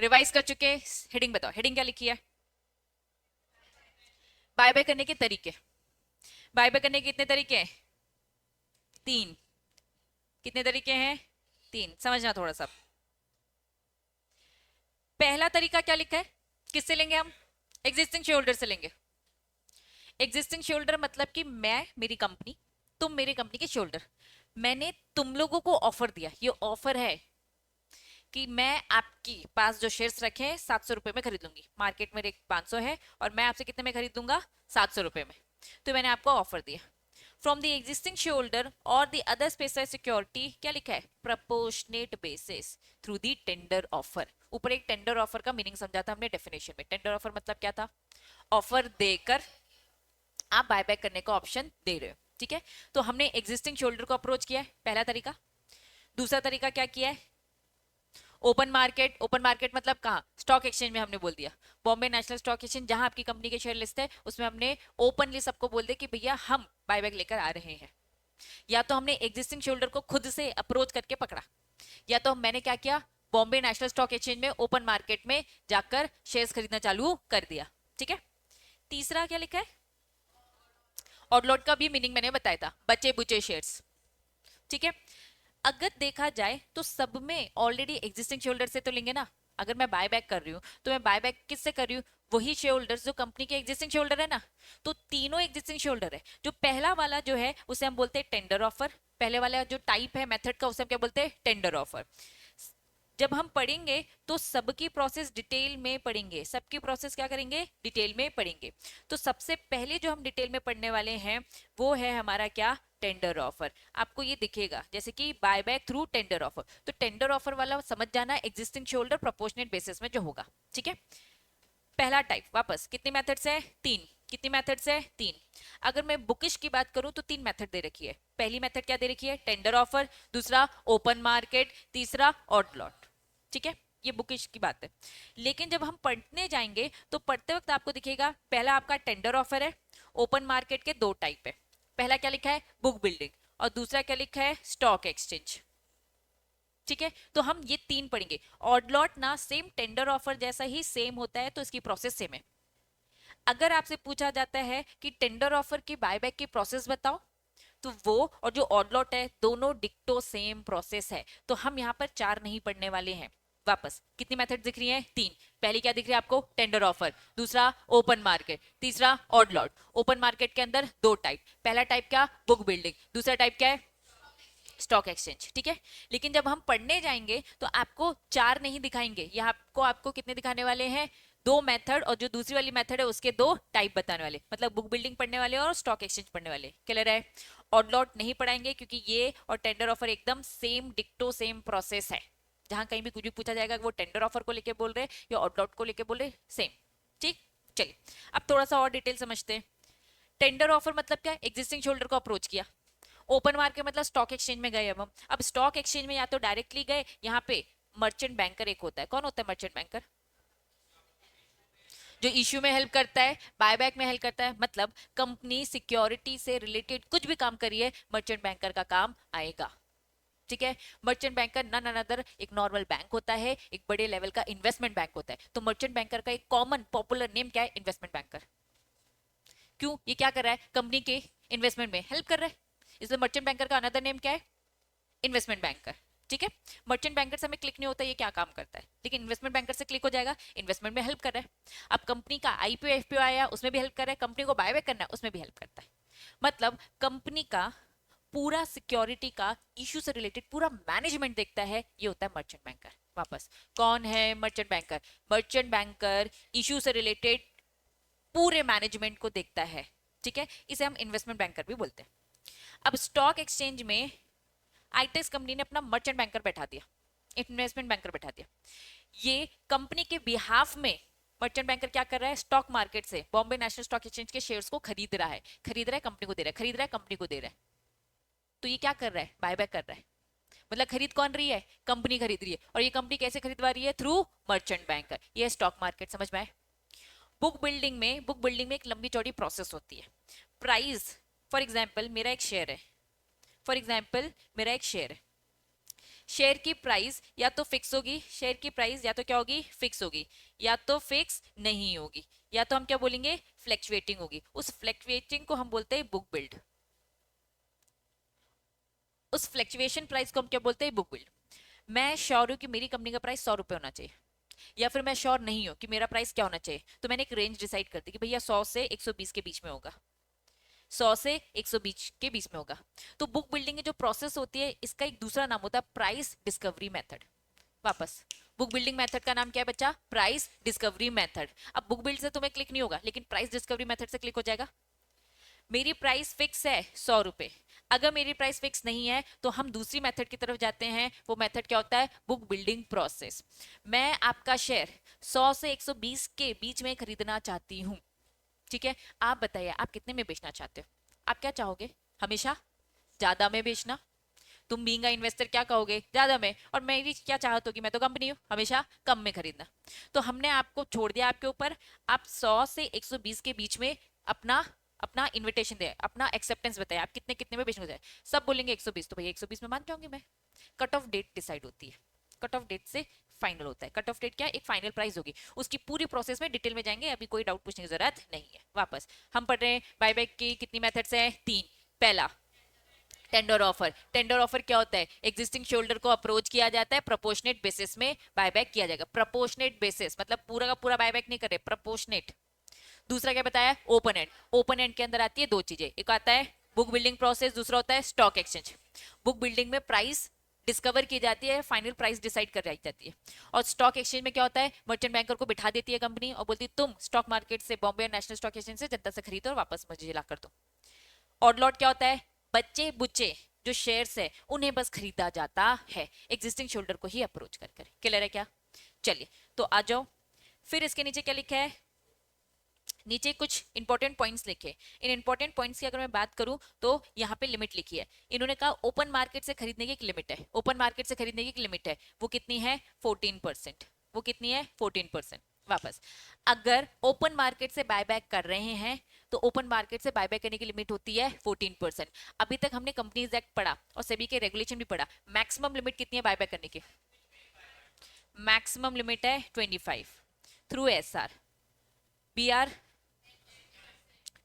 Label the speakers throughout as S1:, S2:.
S1: Revise कर चुके, heading बताओ, हेडिंग क्या लिखी है? बाय बाय करने के तरीके। बाय बाय करने के कितने तरीके हैं? 3। कितने तरीके हैं? 3। समझना थोड़ा सा। पहला तरीका क्या लिखा है? किससे लेंगे हम? एग्जिस्टिंग शेयर होल्डर से लेंगे। एग्जिस्टिंग शेयर होल्डर मतलब कि मैं, मेरी कंपनी, तुम मेरी कंपनी के शेयर होल्डर, मैंने तुम लोगों को ऑफर दिया, ये ऑफर है कि मैं आपके पास जो शेयर्स रखे हैं 700 रुपए में खरीद लूंगी, मार्केट में रेट 500 है और मैं आपसे कितने में खरीद दूंगा? 700 रुपए में। तो मैंने आपको ऑफर दिया। From the existing share holder और द अदर स्पेसिफाइड सिक्योरिटी, क्या लिखा है? Proportionate basis through the tender offer. ऊपर एक टेंडर ऑफर का मीनिंग समझा था हमने डेफिनेशन में। टेंडर ऑफर मतलब क्या था? ऑफर देकर आप बायबैक करने का ऑप्शन दे रहे हो, ठीक है। तो हमने एग्जिस्टिंग शेयर होल्डर को अप्रोच किया है, पहला तरीका। दूसरा तरीका क्या किया है? Open market. ओपन मार्केट मतलब कहाँ? स्टॉक एक्सचेंज में हमने बोल दिया, बॉम्बे नेशनल स्टॉक एक्सचेंज, जहां आपकी कंपनी के शेयर लिस्ट है, उसमें हमने ओपनली सबको बोल दिया कि भैया हम बायबैक लेकर आ रहे हैं। या तो हमने एग्जिस्टिंग शेयर होल्डर को खुद से अप्रोच करके पकड़ा, या तो मैंने क्या किया? बॉम्बे नेशनल स्टॉक एक्सचेंज में ओपन मार्केट में जाकर शेयर्स खरीदना चालू कर दिया, ठीक है। तीसरा क्या लिखा है? ऑड लॉट का भी मीनिंग मैंने बताया था, बचे बुचे शेयर्स, ठीक है। अगर देखा जाए तो सब में ऑलरेडी एग्जिस्टिंग शेयर होल्डर से तो लेंगे ना। अगर मैं बाय बैक कर रही हूँ तो मैं बाय बैक किससे कर रही हूँ? वही शेयर होल्डर्स जो कंपनी के एग्जिस्टिंग शेयर होल्डर है ना। तो तीनों एग्जिस्टिंग शेयर होल्डर है। जो पहला वाला जो है उसे हम बोलते हैं टेंडर ऑफर। पहले वाला जो टाइप है मेथड का, उसे हम क्या बोलते हैं? Tender offer. जब हम पढ़ेंगे तो सबकी प्रोसेस डिटेल में पढ़ेंगे, सबकी प्रोसेस क्या करेंगे? डिटेल में पढ़ेंगे। तो सबसे पहले जो हम डिटेल में पढ़ने वाले हैं वो है हमारा क्या? Tender offer. आपको ये दिखेगा जैसे कि बायबैक थ्रू टेंडर ऑफर। तो टेंडर ऑफर वाला समझ जाना, existing share holder proportionate basis में जो होगा, ठीक है। पहला टाइप, वापस कितनी मेथड्स है? 3। कितनी मेथड्स है? 3। अगर मैं बुकिश की बात करूं तो 3 मेथड दे रखी है। पहली मेथड क्या दे रखी है? Tender offer. दूसरा ओपन मार्केट। तीसरा ऑड लॉट, ठीक है। ये बुकिश की बात है। लेकिन जब हम पढ़ने जाएंगे तो पढ़ते वक्त आपको दिखेगा, पहला आपका टेंडर ऑफर है। ओपन मार्केट के 2 टाइप है। पहला क्या लिखा है? Book building. और दूसरा क्या लिखा है? स्टॉक एक्सचेंज, ठीक है। तो हम ये 3 पढ़ेंगे। ऑड लॉट ना सेम टेंडर ऑफर जैसा ही सेम होता है, तो इसकी प्रोसेस सेम है। अगर आपसे पूछा जाता है कि टेंडर ऑफर की बायबैक की प्रोसेस बताओ, तो वो और जो ऑड लॉट है दोनों डिक्टो सेम प्रोसेस है। तो हम यहाँ पर 4 नहीं पढ़ने वाले हैं। वापस कितनी मेथड दिख रही है? 3। पहली क्या दिख रही है आपको? Tender offer. दूसरा ओपन मार्केट। तीसरा ऑड लॉट। ओपन मार्केट के अंदर 2 टाइप। पहला टाइप क्या? Book building. दूसरा टाइप क्या है? स्टॉक एक्सचेंज, ठीक है। लेकिन जब हम पढ़ने जाएंगे तो आपको 4 नहीं दिखाएंगे, यहाँ आपको आपको कितने दिखाने वाले हैं? 2 मेथड, और जो दूसरी वाली मेथड है उसके 2 टाइप बताने वाले। मतलब बुक बिल्डिंग पढ़ने वाले और स्टॉक एक्सचेंज पढ़ने वाले। क्लियर है? ऑड लॉट नहीं पढ़ाएंगे क्योंकि ये और टेंडर ऑफर एकदम सेम डिक्टो सेम प्रोसेस है। जहां कहीं भी कुछ भी पूछा जाएगा वो टेंडर ऑफर को लेके बोल रहे या ऑड लॉट को लेके बोल रहे, सेम, ठीक। चलिए अब थोड़ा सा और डिटेल समझते हैं। टेंडर ऑफर मतलब क्या? एग्जिस्टिंग शोल्डर को अप्रोच किया। ओपन मार्केट मतलब स्टॉक एक्सचेंज में गए। अब स्टॉक एक्सचेंज में या तो डायरेक्टली गए, यहाँ पे मर्चेंट बैंकर एक होता है। कौन होता है मर्चेंट बैंकर? जो इश्यू में हेल्प करता है, बायबैक में हेल्प करता है। मतलब कंपनी सिक्योरिटी से रिलेटेड कुछ भी काम करिए, मर्चेंट बैंकर का काम आएगा, ठीक है। मर्चेंट बैंकर नन अनदर एक नॉर्मल बैंक होता है, एक बड़े लेवल का इन्वेस्टमेंट बैंक होता है। तो मर्चेंट बैंकर का एक कॉमन पॉपुलर नेम क्या है? Investment banker. क्यों? ये क्या कर रहा है? कंपनी के इन्वेस्टमेंट में हेल्प कर रहा है, इसलिए मर्चेंट बैंकर का अनदर नेम क्या है? इन्वेस्टमेंट बैंकर, ठीक है। मर्चेंट बैंकर से हमें क्लिक नहीं होता ये क्या काम करता है, लेकिन इन्वेस्टमेंट बैंकर से क्लिक हो जाएगा, इन्वेस्टमेंट में हेल्प कर रहा है। अब कंपनी का आईपीओ एफपीओ आया, उसमें भी हेल्प कर रहा है। कंपनी को बायबैक करना है, उसमें भी हेल्प करता है। मतलब कंपनी का पूरा सिक्योरिटी का इशू से रिलेटेड पूरा मैनेजमेंट देखता है, ये होता है मर्चेंट बैंकर। वापस, कौन है merchant banker? Merchant banker issue से रिलेटेड पूरे मैनेजमेंट को देखता है, ठीक है। इसे हम इन्वेस्टमेंट बैंकर भी बोलते हैं। अब स्टॉक एक्सचेंज में आईटेक्स कंपनी ने अपना मर्चेंट बैंकर बैठा दिया, इन्वेस्टमेंट बैंकर बैठा दिया। ये कंपनी के बिहाफ में मर्चेंट बैंकर क्या कर रहा है? स्टॉक मार्केट से, बॉम्बे नेशनल स्टॉक एक्सचेंज के शेयर्स को खरीद रहा है। खरीद रहा है, कंपनी को दे रहा है, खरीद रहा है, कंपनी को दे रहा है। तो ये क्या कर रहा है? बायबैक कर रहा है। मतलब खरीद कौन रही है? कंपनी खरीद रही है। और ये कंपनी कैसे खरीदवा रही है? Through merchant banker. ये स्टॉक मार्केट, समझ में आए? बुक बिल्डिंग में एक लंबी चौड़ी प्रोसेस होती है। प्राइस, फॉर एग्जाम्पल मेरा एक शेयर है, फॉर एग्जाम्पल मेरा एक शेयर है, शेयर की प्राइस या तो फिक्स होगी, शेयर की प्राइस या तो क्या होगी, फिक्स होगी, या तो फिक्स नहीं होगी, या तो हम क्या बोलेंगे, फ्लैक्चुएटिंग होगी। उस फ्लैक्चुएटिंग को हम बोलते हैं बुक बिल्ड, उस फ्लैक्चुएशन प्राइस को हम क्या बोलते हैं, बुक बिल्ड। मैं श्योर हूं कि मेरी कंपनी का प्राइस 100 रुपए होना चाहिए, या फिर मैं श्योर नहीं हूं कि मेरा प्राइस क्या होना चाहिए, तो मैंने एक रेंज डिसाइड कर दी कि भैया 100 से 120 के बीच में होगा, 100 से 120 के बीच में होगा। तो बुक बिल्डिंग की जो प्रोसेस होती है, इसका एक दूसरा नाम होता है प्राइस डिस्कवरी मेथड। वापस, बुक बिल्डिंग मेथड का नाम क्या है बच्चा, प्राइस डिस्कवरी मेथड। अब बुक बिल्ड से तुम्हें क्लिक नहीं होगा, लेकिन प्राइस डिस्कवरी मेथड से क्लिक हो जाएगा। मेरी प्राइस फिक्स है 100 रुपए, अगर मेरी प्राइस फिक्स नहीं है तो हम दूसरी मेथड की तरफ जाते हैं। वो मेथड क्या होता है, बुक बिल्डिंग प्रोसेस। मैं आपका शेयर 100 से 120 के बीच में खरीदना चाहती हूँ, ठीक है। आप बताइए आप कितने में बेचना चाहते हो, आप क्या चाहोगे, हमेशा ज्यादा में बेचना। तुम बीइंग अ इन्वेस्टर क्या कहोगे, ज्यादा में। और मेरी क्या चाहत होगी, मैं तो कंपनी हूँ, हमेशा कम में खरीदना। तो हमने आपको छोड़ दिया आपके ऊपर, आप 100 से 120 के बीच में अपना अपना इन्विटेशन दे, अपना एक्सेप्टेंस बताए, आप कितने कितने में बेचने जाए। सब बोलेंगे 120, तो भैया 120 में मान जाऊंगी मैं। कट ऑफ डेट डिसाइड होती है, कट ऑफ डेट से फाइनल होता है। कट ऑफ डेट क्या, एक फाइनल प्राइस होगी, उसकी पूरी प्रोसेस में डिटेल में जाएंगे, अभी कोई डाउट पूछने की जरूरत नहीं है। वापस हम पढ़ रहे हैं बायबैक की कितनी मेथड्स हैं, 3। पहला टेंडर ऑफर। टेंडर ऑफर क्या होता है, एग्जिस्टिंग शोल्डर को अप्रोच किया जाता है, प्रोपोर्शनेट बेसिस में बायबैक किया जाएगा। प्रोपोर्शनेट बेसिस मतलब पूरा का पूरा बायबैक नहीं करे, प्रोपोर्शनेट। दूसरा क्या बताया, ओपन एंड। ओपन एंड के अंदर आती है दो चीजें, एक आता है बुक बिल्डिंग प्रोसेस, दूसरा होता है स्टॉक एक्सचेंज। बुक बिल्डिंग में प्राइस डिस्कवर की जाती है, फाइनल प्राइस डिसाइड कर जाती है। और स्टॉक एक्सचेंज में क्या होता है, मर्चेंट बैंकर को बिठा देती है कंपनी और बोलती है तुम स्टॉक मार्केट से, बॉम्बे नेशनल स्टॉक एक्सचेंज से जनता से खरीदो और वापस मुझे ला कर दो। ऑड लॉट क्या होता है, बच्चे बुच्चे जो शेयर्स है उन्हें बस खरीदा जाता है, एग्जिस्टिंग शोल्डर को ही अप्रोच कर कर। क्लियर है क्या, चलिए तो आ जाओ। फिर इसके नीचे क्या लिखा है, नीचे कुछ इंपॉर्टेंट पॉइंट्स लिखे। इन इंपॉर्टेंट पॉइंट्स की अगर मैं बात करूं तो यहाँ पे लिमिट लिखी है। इन्होंने कहा ओपन मार्केट से खरीदने की एक लिमिट है, ओपन मार्केट से खरीदने की एक लिमिट है, वो कितनी है 14%। वो कितनी है 14%। वापस, अगर ओपन मार्केट से बायबैक कर रहे हैं तो ओपन मार्केट से बायबैक करने की लिमिट होती है 14%। अभी तक हमने कंपनीज एक्ट पढ़ा और सेबी के रेगुलेशन भी पढ़ा। मैक्सिमम लिमिट कितनी है बायबैक करने की, मैक्सिमम लिमिट है 25 थ्रू एसआर, बीआर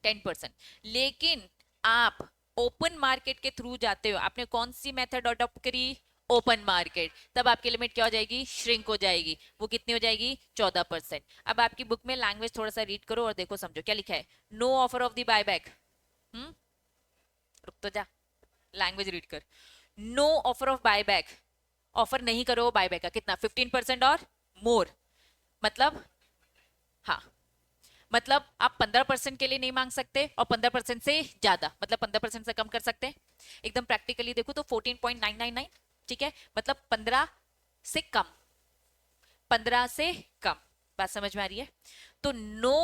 S1: 10%। लेकिन आप ओपन मार्केट के थ्रू जाते हो, आपने कौन सी मेथड अडॉप्ट करी, ओपन मार्केट, तब आपकी लिमिट क्या हो जाएगी, श्रिंक हो जाएगी। वो कितनी हो जाएगी 14%। अब आपकी बुक में लैंग्वेज थोड़ा सा रीड करो और देखो समझो क्या लिखा है, no offer of the buyback. रुक तो जा, लैंग्वेज रीड कर। No offer of buyback, offer नहीं करो बायबैक का, कितना 15% और मोर, मतलब हाँ, मतलब आप 15% के लिए नहीं मांग सकते और 15% से ज्यादा, मतलब 15% से कम कर सकते हैं। एकदम प्रैक्टिकली देखो तो 14.999, ठीक है, मतलब 15 से कम, 15 से कम। बात समझ में आ रही है। तो नो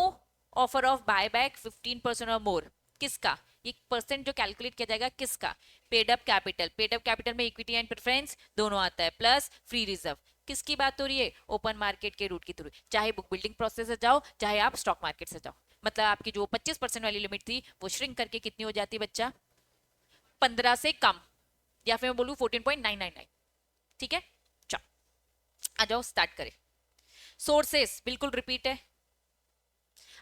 S1: ऑफर ऑफ बायबैक 15% और मोर, किसका, ये परसेंट जो कैलकुलेट किया जाएगा किसका, paid up capital. Paid up capital में इक्विटी एंड प्रेफरेंस दोनों आता है, प्लस फ्री रिजर्व। किसकी बात हो रही है, ओपन मार्केट के रूट के थ्रू, चाहे बुक बिल्डिंग प्रोसेस से जाओ चाहे आप स्टॉक मार्केट से जाओ। मतलब आपकी जो 25% वाली लिमिट थी वो श्रिंक करके कितनी हो जाती है बच्चा, 15 से कम, या फिर मैं बोलूं 14.999। ठीक है, चलो आ जाओ स्टार्ट करें। सोर्सेस बिल्कुल रिपीट है,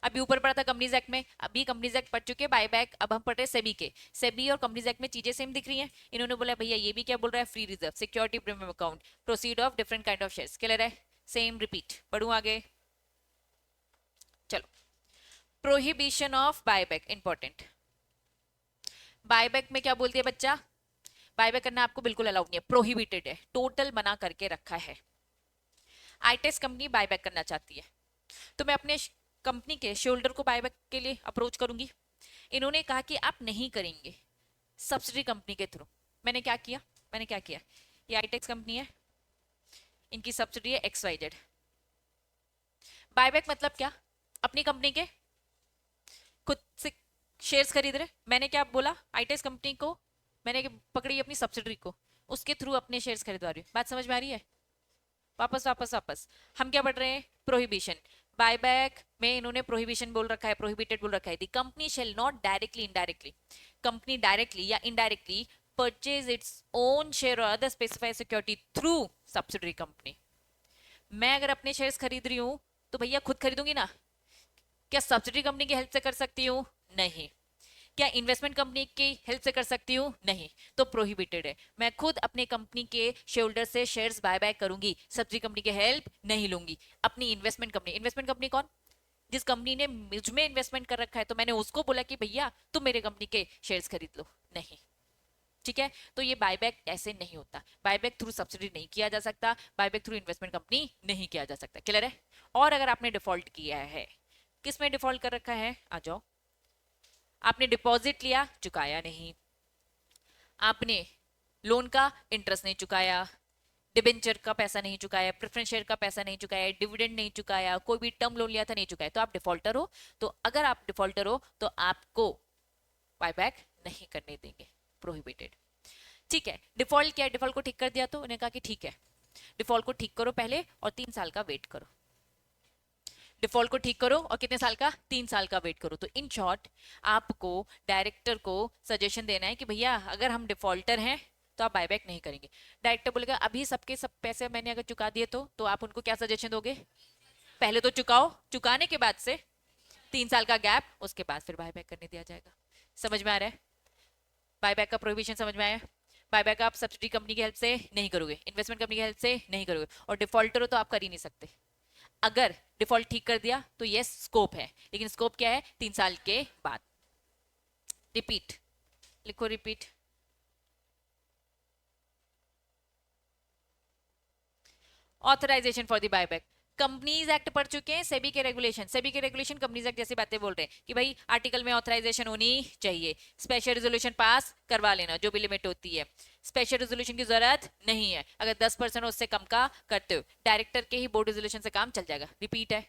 S1: अभी ऊपर पढ़ा था कंपनीज एक्ट में, अभी कंपनीज एक्ट पढ़ चुके हैं, बायबैक अब हम पढ़ रहे हैं सेबी के। सेबी और कंपनीज एक्ट में चीजें सेम दिख रही हैं। इन्होंने बोला भैया ये भी क्या बोल रहा है, free reserve, security premium account, proceed of different kind of shares. Clear है, सेम रिपीट, पढ़ूं आगे, चलो। Prohibition of buyback important. Buyback में क्या बोलती है बच्चा, बायबैक करना आपको बिल्कुल अलाउड नहीं है, प्रोहिबिटेड है, टोटल मना करके रखा है। आईटेक्स कंपनी बायबैक करना चाहती है तो मैं अपने कंपनी के शेयरहोल्डर को बायबैक के लिए अप्रोच करूंगी। इन्होंने कहा कि आप नहीं करेंगे, सब्सिडी कंपनी के थ्रू। मैंने क्या किया, मैंने क्या किया, ये आईटेक्स कंपनी है, इनकी सब्सिडी है XYZ। बायबैक मतलब क्या, अपनी कंपनी के खुद से शेयर्स खरीद रहे। मैंने क्या बोला, आईटेक्स कंपनी को मैंने पकड़ी अपनी सब्सिडरी को, उसके थ्रू अपने शेयर्स खरीदवा रही हूँ। बात समझ में आ रही है। वापस वापस वापस, हम क्या पढ़ रहे हैं, प्रोहिबिशन। बायबैक में इन्होंने प्रोहिबिशन बोल रखा है, प्रोहिबिटेड बोल रखा है। The company shall not directly indirectly, company directly या indirectly purchase its own share और other specified security through subsidiary company. मैं अगर अपने शेयर्स खरीद रही हूं तो भैया खुद खरीदूंगी ना, क्या सब्सिडरी कंपनी की हेल्प से कर सकती हूँ? नहीं। क्या इन्वेस्टमेंट कंपनी की हेल्प से कर सकती हूँ? नहीं। तो प्रोहिबिटेड है। मैं खुद अपने कंपनी के शेयर होल्डर से शेयर्स बाय बाय करूंगी, सब्सिडरी कंपनी की हेल्प नहीं लूंगी। अपनी इन्वेस्टमेंट कंपनी कौन? जिस कंपनी ने मुझ में इन्वेस्टमेंट कर रखा है, तो मैंने उसको बोला कि भैया तुम मेरे कंपनी के शेयर्स खरीद लो, नहीं। ठीक है, तो ये बायबैक ऐसे नहीं होता, बायबैक थ्रू सब्सिडी नहीं किया जा सकता, बायबैक थ्रू इन्वेस्टमेंट कंपनी नहीं किया जा सकता। क्लियर है? और अगर आपने डिफॉल्ट किया है, किस में डिफॉल्ट कर रखा है, आ जाओ। आपने डिपॉजिट लिया, चुकाया नहीं, आपने लोन का इंटरेस्ट नहीं चुकाया, डिबेंचर का पैसा नहीं चुकाया, प्रेफरेंस शेयर का पैसा नहीं चुकाया, डिविडेंड नहीं चुकाया, कोई भी टर्म लोन लिया था नहीं चुकाया, तो आप डिफॉल्टर हो। तो अगर आप डिफॉल्टर हो तो आपको बायबैक नहीं करने देंगे, प्रोहिबिटेड। ठीक है, डिफॉल्ट किया, डिफॉल्ट को ठीक कर दिया, तो उन्हें कहा कि ठीक है, डिफॉल्ट को ठीक करो पहले और 3 साल का वेट करो। डिफॉल्ट को ठीक करो और कितने साल का? 3 साल का वेट करो। तो इन शॉर्ट आपको डायरेक्टर को सजेशन देना है कि भैया अगर हम डिफॉल्टर हैं तो आप बायबैक नहीं करेंगे। डायरेक्टर बोलेगा अभी सबके सब पैसे मैंने अगर चुका दिए तो आप उनको क्या सजेशन दोगे? पहले तो चुकाओ, चुकाने के बाद से 3 साल का गैप, उसके बाद फिर बायबैक करने दिया जाएगा। समझ में आ रहा है? बायबैक का प्रोहिबिशन समझ में आया? बायबैक आप सब्सिडी कंपनी की हेल्प से नहीं करोगे, इन्वेस्टमेंट कंपनी की हेल्प से नहीं करोगे, और डिफॉल्टर हो तो आप कर ही नहीं सकते। अगर डिफॉल्ट ठीक कर दिया तो ये स्कोप है, लेकिन स्कोप क्या है? 3 साल के बाद। रिपीट लिखो, repeat. Authorisation for the buyback, companies act पढ़ चुके हैं, सेबी के रेगुलेशन कंपनीज एक्ट जैसी बातें बोल रहे हैं कि भाई आर्टिकल में ऑथराइजेशन होनी चाहिए, स्पेशल रेजोल्यूशन पास करवा लेना जो भी लिमिट होती है, स्पेशल रेजोल्यूशन की जरूरत नहीं है अगर 10% उससे कम का करते हो, डायरेक्टर के ही बोर्ड रेजोल्यूशन से काम चल जाएगा। रिपीट है,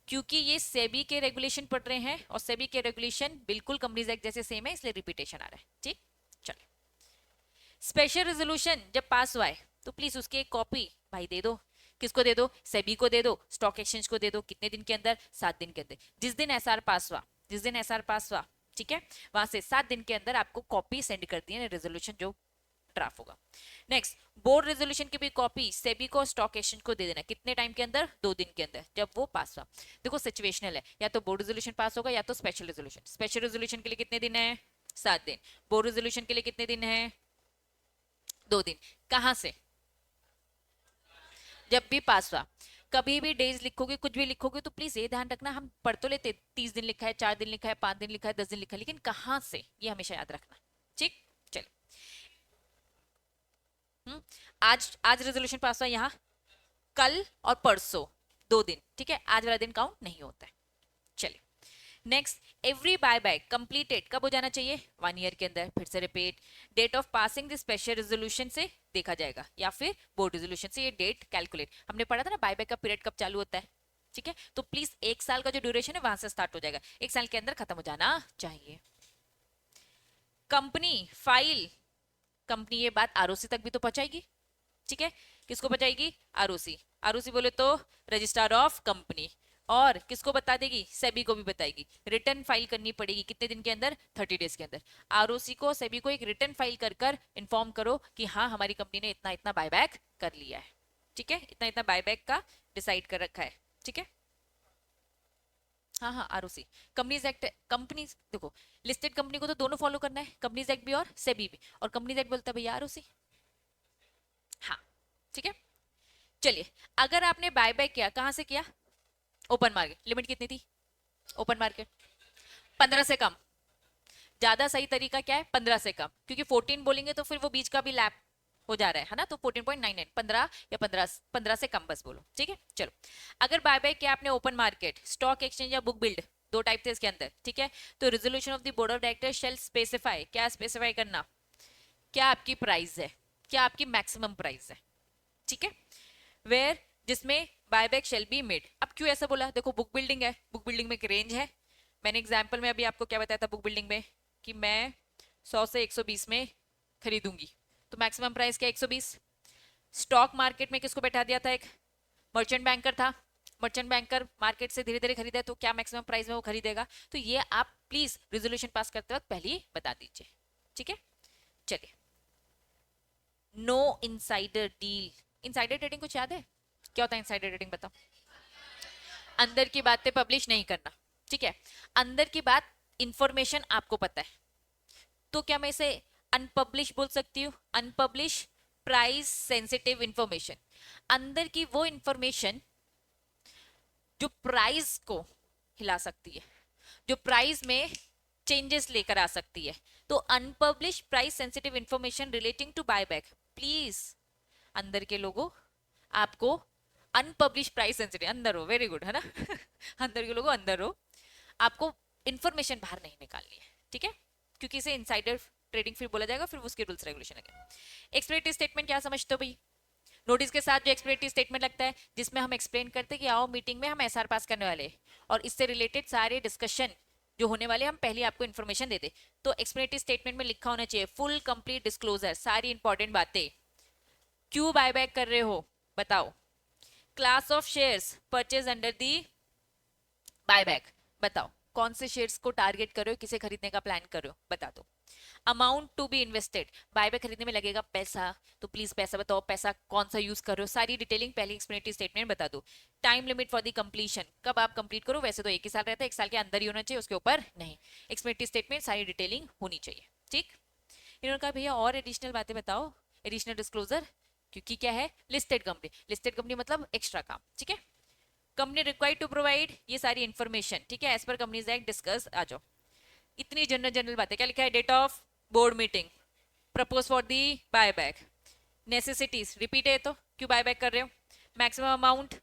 S1: क्योंकि ये सेबी के रेगुलेशन पढ़ रहे हैं और सेबी के रेगुलेशन बिल्कुल कंपनीज एक्ट जैसे सेम है, इसलिए रिपीटेशन आ रहा है। ठीक, चलिए। स्पेशल रेजोल्यूशन जब पास हुआ है तो प्लीज उसकी एक कॉपी भाई दे दो। किसको दे दो? सेबी को दे दो, स्टॉक एक्सचेंज को दे दो। कितने दिन के अंदर? 7 दिन के अंदर। जिस दिन एसआर पास हुआ, ठीक है, वहां से 7 दिन के अंदर आपको कॉपी सेंड कर दी है रेजोल्यूशन जो ड्राफ्ट होगा। नेक्स्ट, बोर्ड रेजोल्यूशन की भी कॉपी सेबी को, स्टॉक एक्सचेंज को दे देना। कितने टाइम के अंदर? 2 दिन के अंदर, जब वो पास हुआ। देखो सिचुएशनल है, या तो बोर्ड रेजोल्यूशन पास होगा या तो स्पेशल रेजोल्यूशन। स्पेशल रेजोल्यूशन के लिए कितने दिन है? 7 दिन। बोर्ड रेजोल्यूशन के लिए कितने दिन है? 2 दिन। कहां से? जब भी पास हुआ। कभी भी डेज लिखोगे, कुछ भी लिखोगे, तो प्लीज ये ध्यान रखना, हम पढ़ तो लेते 30 दिन लिखा है, 4 दिन लिखा है, 5 दिन लिखा है, 10 दिन लिखा है, लेकिन कहां से, ये हमेशा याद रखना। ठीक, चलिए। आज रेजोल्यूशन पास हुआ यहाँ, कल और परसों 2 दिन, ठीक है, आज वाला दिन काउंट नहीं होता है। चलिए next, every buy back completed कब हो जाना चाहिए? 1 ईयर के अंदर। फिर से repeat, date of passing the special resolution से देखा जाएगा या फिर बोर्ड रेजोल्यूशन से ये डेट कैलकुलेट। हमने पढ़ा था ना बायबैक का पीरियड कब चालू होता है, ठीक है, तो प्लीज 1 साल का जो ड्यूरेशन है वहां से स्टार्ट हो जाएगा, 1 साल के अंदर खत्म हो जाना चाहिए। कंपनी फाइल, कंपनी ये बात आरओसी तक भी तो पहुंचाएगी, ठीक है, किसको पहुंचाएगी? आरओसी। आरओसी बोले तो रजिस्ट्रार ऑफ कंपनी, और किसको बता देगी? सेबी को भी बताएगी। रिटर्न फाइल करनी पड़ेगी कितने दिन के अंदर? 30 डेज के अंदर। आरओसी को, सेबी को एक रिटर्न फाइल कर कर इन्फॉर्म करो कि हाँ हमारी कंपनी ने इतना इतना बायबैक कर लिया है, ठीक है, इतना इतना बायबैक का डिसाइड कर रखा है, ठीक है। हाँ हाँ, आरओसी, कंपनीज एक्ट, कंपनीज देखो लिस्टेड कंपनी को तो दोनों फॉलो करना है, कंपनीज एक्ट भी और सेबी भी, और कंपनीज एक्ट बोलता है भैया आरओसी। हाँ, ठीक है। चलिए, अगर आपने बायबैक किया, कहां से किया? Open market. लिमिट कितनी थी ओपन मार्केट? 15 से कम। ज्यादा सही तरीका क्या है? 15 से कम, क्योंकि 14 बोलेंगे तो फिर वो बीच का भी लैप हो जा रहा है ना, तो 14.99, 15 या 15 से कम बस बोलो, ठीक है। चलो, अगर बाय बाय किया आपने ओपन मार्केट, स्टॉक एक्सचेंज या बुक बिल्ड, 2 टाइप थे इसके अंदर, ठीक है, तो resolution of the board of director shell specify, क्या स्पेसिफाई करना? क्या आपकी प्राइस है, क्या आपकी मैक्सिमम प्राइस है, ठीक है, वेयर जिसमें बायबैक शेल बी मेड। अब क्यों ऐसा बोला? देखो बुक बिल्डिंग है, बुक बिल्डिंग में एक रेंज है। मैंने एग्जांपल में अभी आपको क्या बताया था बुक बिल्डिंग में, कि मैं 100 से 120 में खरीदूंगी, तो मैक्सिमम प्राइस क्या? 120। स्टॉक मार्केट में किसको बैठा दिया था? एक मर्चेंट बैंकर था, मर्चेंट बैंकर मार्केट से धीरे धीरे खरीदा, तो क्या मैक्सिमम प्राइस में वो खरीदेगा? तो ये आप प्लीज रेजोल्यूशन पास करते वक्त पहले ही बता दीजिए, ठीक है। चलिए, no insider deal. Insider trading कुछ याद है? क्या होता है इनसाइडर ट्रेडिंग, बताओ। अंदर की बातें पब्लिश नहीं करना, ठीक है। अंदर की बात, इंफॉर्मेशन आपको पता है, तो क्या मैं इसे अनपब्लिश बोल सकती हूँ? अनपब्लिश प्राइस सेंसिटिव इंफॉर्मेशन, अंदर की वो इंफॉर्मेशन जो प्राइस को हिला सकती है, जो प्राइस में चेंजेस लेकर आ सकती है। तो unpublish price sensitive information relating to buyback, please अंदर के लोगों, आपको अनपब्लिश प्राइस सेंसिटिव, अंदर हो, वेरी गुड, है ना अंदर के लोगों अंदर हो, आपको इंफॉर्मेशन बाहर नहीं निकालनी है, ठीक है, क्योंकि इसे इनसाइडर ट्रेडिंग फिर बोला जाएगा, फिर उसके रूल्स रेगुलेशन है। एक्सप्लेनेटरी स्टेटमेंट क्या समझते हो भाई? नोटिस के साथ जो एक्सप्लेनेटरी स्टेटमेंट लगता है, जिसमें हम एक्सप्लेन करते हैं कि आओ मीटिंग में हम एसआर पास करने वाले हैं, और इससे रिलेटेड सारे डिस्कशन जो होने वाले हम पहले आपको इन्फॉर्मेशन दे दे। तो एक्सप्लेनेटरी स्टेटमेंट में लिखा होना चाहिए फुल कंप्लीट डिस्क्लोजर, सारी इंपॉर्टेंट बातें। क्यों बायबैक कर रहे हो बताओ। Class of shares purchase under the buyback, बताओ कौन से शेयर्स को टारगेट कर रहे हो, किसे खरीदने का प्लान कर रहे हो, बता दो। Amount to be invested, buyback खरीदने में लगेगा पैसा, तो प्लीज पैसा बताओ, पैसा कौन सा यूज कर रहे हो, सारी डिटेलिंग पहले एक्सप्लेनेटरी स्टेटमेंट बता दो। Time limit for the completion, कब आप कंप्लीट करो, वैसे तो 1 ही साल रहता है, 1 साल के अंदर ही होना चाहिए, उसके ऊपर नहीं। एक्सप्लेनेटरी स्टेटमेंट सारी डिटेलिंग होनी चाहिए, ठीक। इन्होंने कहा भैया और एडिशनल बातें बताओ, एडिशनल डिस्क्लोजर, क्योंकि क्या है लिस्टेड कंपनी, लिस्टेड कंपनी मतलब एक्स्ट्रा काम, ठीक है। कंपनी रिक्वायर्ड टू प्रोवाइड ये सारी इंफॉर्मेशन, ठीक है, as per companies act discuss, आ जाओ। इतनी जनरल जनरल बातें, क्या लिखा है, date of board meeting, propose for the buyback, necessities repeat है, तो क्यों बायबैक कर रहे हो, मैक्सिमम अमाउंट,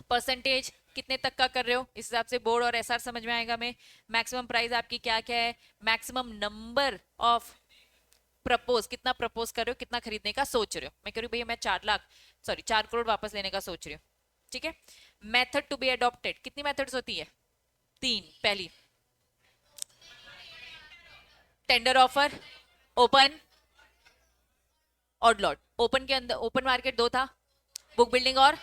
S1: परसेंटेज कितने तक का कर रहे हो, इस हिसाब से बोर्ड और एसआर समझ में आएगा। में मैक्सिमम प्राइस आपकी क्या क्या है, मैक्सिमम नंबर ऑफ प्रपोज, कितना प्रपोज कर रहे हो, कितना खरीदने का सोच रहे हो। मैं कह रही हूँ भैया मैं 4 लाख, सॉरी 4 करोड़ वापस लेने का सोच रही हूँ, ठीक है। मेथड टू बी अडॉप्टेड, कितनी मेथड्स होती है, 3। पहली टेंडर ऑफर, ओपन और लॉट। ओपन के अंदर ओपन मार्केट 2 था, बुक बिल्डिंग और,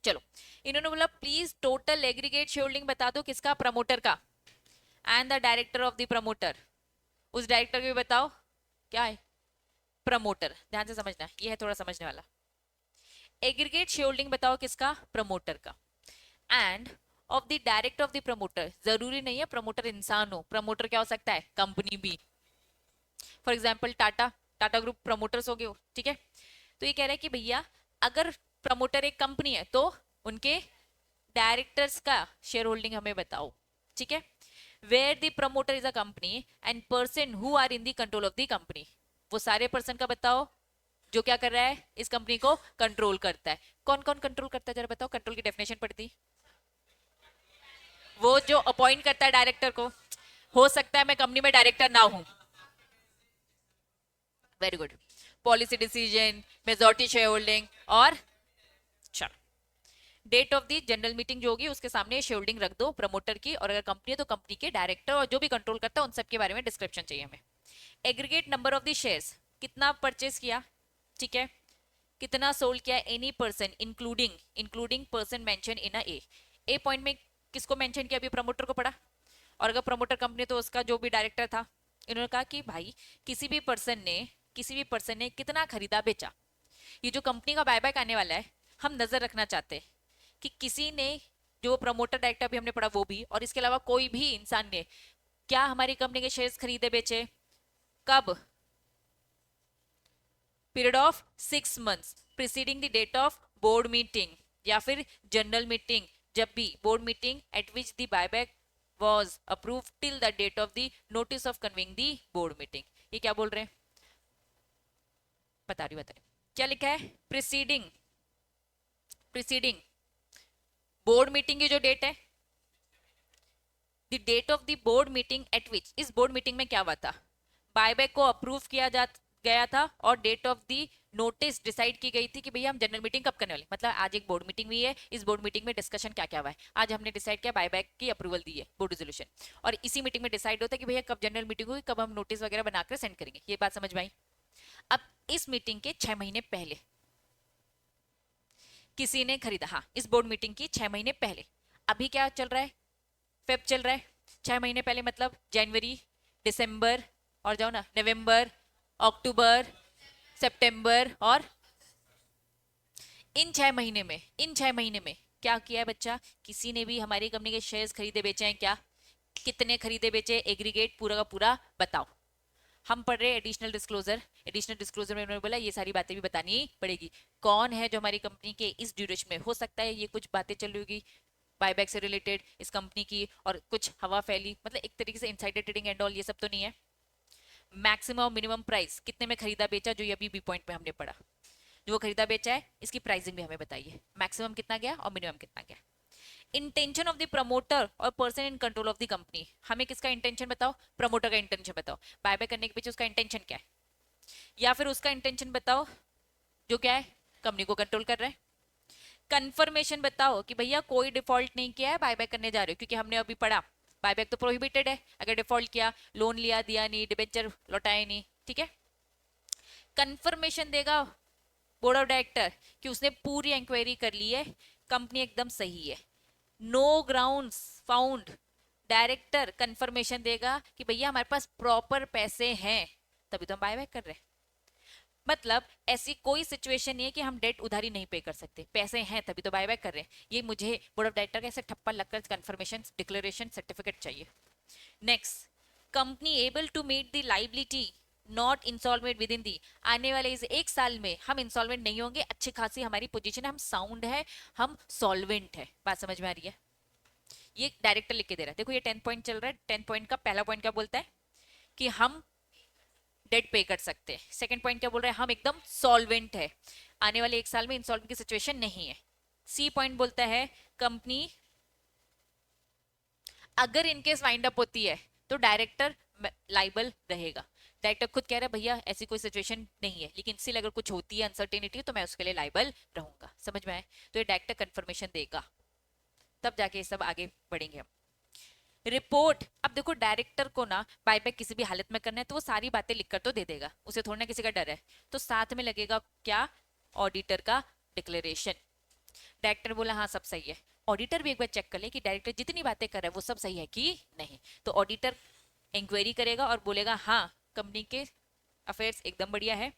S1: चलो इन्होंने बोला please total aggregate share holding बता दो, किसका, प्रमोटर का, and the director of the promoter, उस डायरेक्टर को भी बताओ क्या है, प्रमोटर। ध्यान से समझना, ये है थोड़ा समझने वाला। एग्रीगेट शेयर होल्डिंग बताओ किसका, प्रमोटर का, end of the director of the promoter, जरूरी नहीं है प्रमोटर इंसान हो, प्रमोटर क्या हो सकता है, कंपनी भी, for example Tata, Tata group promoters हो गए हो, ठीक है। तो ये कह रहा है कि भैया अगर प्रमोटर एक कंपनी है तो उनके डायरेक्टर्स का शेयर होल्डिंग हमें बताओ, ठीक है। Where the promoter is a company and person who are in the control of the company, वो सारे पर्सन का बताओ जो क्या कर रहा है, इस कंपनी को कंट्रोल करता है। कौन कौन कंट्रोल करता है जरा बताओ, कंट्रोल की डेफिनेशन पढ़ती, वो जो अपॉइंट करता है डायरेक्टर को, हो सकता है मैं कंपनी में डायरेक्टर ना हूं, very good, policy decision, majority share holding, और चलो date of the general meeting जो होगी उसके सामने शेयर होल्डिंग रख दो प्रमोटर की, और अगर कंपनी है तो कंपनी के डायरेक्टर और जो भी कंट्रोल करता है उन सब के बारे में डिस्क्रिप्शन चाहिए हमें। Aggregate number of the shares, कितना परचेज किया, ठीक है, कितना सोल्ड किया, any person including, including person mention in A point में किसको मेंशन किया, अभी प्रमोटर को पढ़ा, और अगर प्रमोटर कंपनी तो उसका जो भी डायरेक्टर था। इन्होंने कहा कि भाई किसी भी पर्सन ने, किसी भी पर्सन ने कितना खरीदा बेचा, ये जो कंपनी का बायबैक आने वाला है हम नजर रखना चाहते हैं कि किसी ने, जो प्रमोटर डायरेक्टर भी हमने पढ़ा वो भी, और इसके अलावा कोई भी इंसान ने क्या हमारी कंपनी के शेयर्स खरीदे बेचे, कब, period of 6 months preceding the date of board meeting, या फिर जनरल मीटिंग, जब भी board meeting at which the buyback was approved till the date of the notice of convening the board meeting। ये क्या बोल रहे हैं, बता रही क्या लिखा है, प्रिसीडिंग, प्रिसीडिंग बोर्ड मीटिंग की जो डेट है, the date of the board meeting at which, इस बोर्ड मीटिंग में क्या हुआ था, बायबैक को अप्रूव किया जा गया था, और date of the notice decide की गई थी कि भैया हम जनरल मीटिंग कब करने वाले, मतलब आज एक बोर्ड मीटिंग हुई है, इस बोर्ड मीटिंग में डिस्कशन क्या क्या हुआ है, आज हमने डिसाइड किया बायबैक की अप्रूवल दी है, बोर्ड रेजोल्यूशन, और इसी मीटिंग में डिसाइड होता है कि भैया कब जनरल मीटिंग होगी, कब हम नोटिस वगैरह बनाकर सेंड करेंगे। ये बात समझ में आई। अब इस मीटिंग के 6 महीने पहले किसी ने खरीदा, हाँ इस बोर्ड मीटिंग की 6 महीने पहले, अभी क्या चल रहा है, फेब चल रहा है, 6 महीने पहले मतलब जनवरी, दिसंबर, और जाओ ना, नवंबर, अक्टूबर, सितंबर, और इन 6 महीने में क्या किया है बच्चा? किसी ने भी हमारी कंपनी के शेयर्स खरीदे बेचे हैं क्या? कितने खरीदे बेचे, एग्रीगेट पूरा का पूरा बताओ। हम पढ़ रहे एडिशनल डिस्क्लोजर। एडिशनल डिस्क्लोजर में उन्होंने बोला ये सारी बातें भी बतानी पड़ेगी। कौन है जो हमारी कंपनी के इस ड्यूरेशन में, हो सकता है ये कुछ बातें चल रही होगी बायबैक से रिलेटेड इस कंपनी की, और कुछ हवा फैली, मतलब एक तरीके से इनसाइडर ट्रेडिंग एंड ऑल, ये सब तो नहीं है। मैक्सिमम मिनिमम प्राइस, कितने में खरीदा बेचा, जो ये अभी बी पॉइंट पे हमने पढ़ा, जो वो खरीदा बेचा है इसकी प्राइसिंग भी हमें बताइए, मैक्सिमम कितना गया और मिनिमम कितना गया। इंटेंशन ऑफ द प्रमोटर और person in control of the company, हमें किसका इंटेंशन बताओ? प्रमोटर का इंटेंशन बताओ। बायबैक करने के पीछे उसका इंटेंशन क्या है, या फिर उसका इंटेंशन बताओ जो क्या है, कंपनी को कंट्रोल कर रहा है। कंफर्मेशन बताओ कि भैया कोई डिफॉल्ट नहीं किया है, बायबैक करने जा रहे हो, क्योंकि हमने अभी पढ़ा बायबैक तो प्रोहिबिटेड है अगर डिफॉल्ट किया, लोन लिया दिया नहीं, डिबेंचर लौटाए नहीं, ठीक है। कंफर्मेशन देगा बोर्ड ऑफ डायरेक्टर कि उसने पूरी इंक्वायरी कर ली है, कंपनी एकदम सही है, no grounds found. Director confirmation देगा कि भैया हमारे पास प्रॉपर पैसे हैं, तभी तो हम बायबैक कर रहे हैं। मतलब ऐसी कोई सिचुएशन नहीं है कि हम डेट उधारी नहीं पे कर सकते, पैसे हैं तभी तो बायबैक कर रहे हैं। ये मुझे बोर्ड ऑफ डायरेक्टर का ऐसे ठप्पा लगकर कंफर्मेशन डिक्लेरेशन सर्टिफिकेट चाहिए। Next, company able to meet the liability not insolvent within the, आने वाले इस 1 साल में हम इंसॉल्वेंट नहीं होंगे, अच्छी खासी हमारी पोजीशन है, हम साउंड है, हम सॉल्वेंट है। बात समझ में आ रही है? ये डायरेक्टर लिख के दे रहा है। देखो ये 10 पॉइंट चल रहा है, 10 पॉइंट का पहला पॉइंट क्या बोलता है कि हम डेट पे कर सकते हैं। सेकंड पॉइंट क्या बोल रहा है? हम एकदम सॉल्वेंट है, आने वाले 1 साल में इंसॉल्वेंट की सिचुएशन नहीं है। सी पॉइंट बोलता है कंपनी अगर इनकेस वाइंड अप होती है तो डायरेक्टर लाइबल रहेगा। डायरेक्टर खुद कह रहा है भैया ऐसी कोई सिचुएशन नहीं है, लेकिन स्टिल अगर कुछ होती है अनसर्टेनिटी तो मैं उसके लिए लाइबल रहूंगा। समझ में आए? तो ये डायरेक्टर कंफर्मेशन देगा, तब जाके ये सब आगे बढ़ेंगे हम। रिपोर्ट, अब देखो डायरेक्टर को ना बायबैक किसी भी हालत में करना है तो वो सारी बातें लिखकर तो दे देगा, उसे थोड़ा ना किसी का डर है, तो साथ में लगेगा क्या? ऑडिटर का डिक्लेरेशन। डायरेक्टर बोला हाँ सब सही है, ऑडिटर भी एक बार चेक कर ले कि डायरेक्टर जितनी बातें कर रहा है वो सब सही है कि नहीं। तो ऑडिटर इंक्वायरी करेगा और बोलेगा हाँ कंपनी के अफेयर्स एकदम बढ़िया है,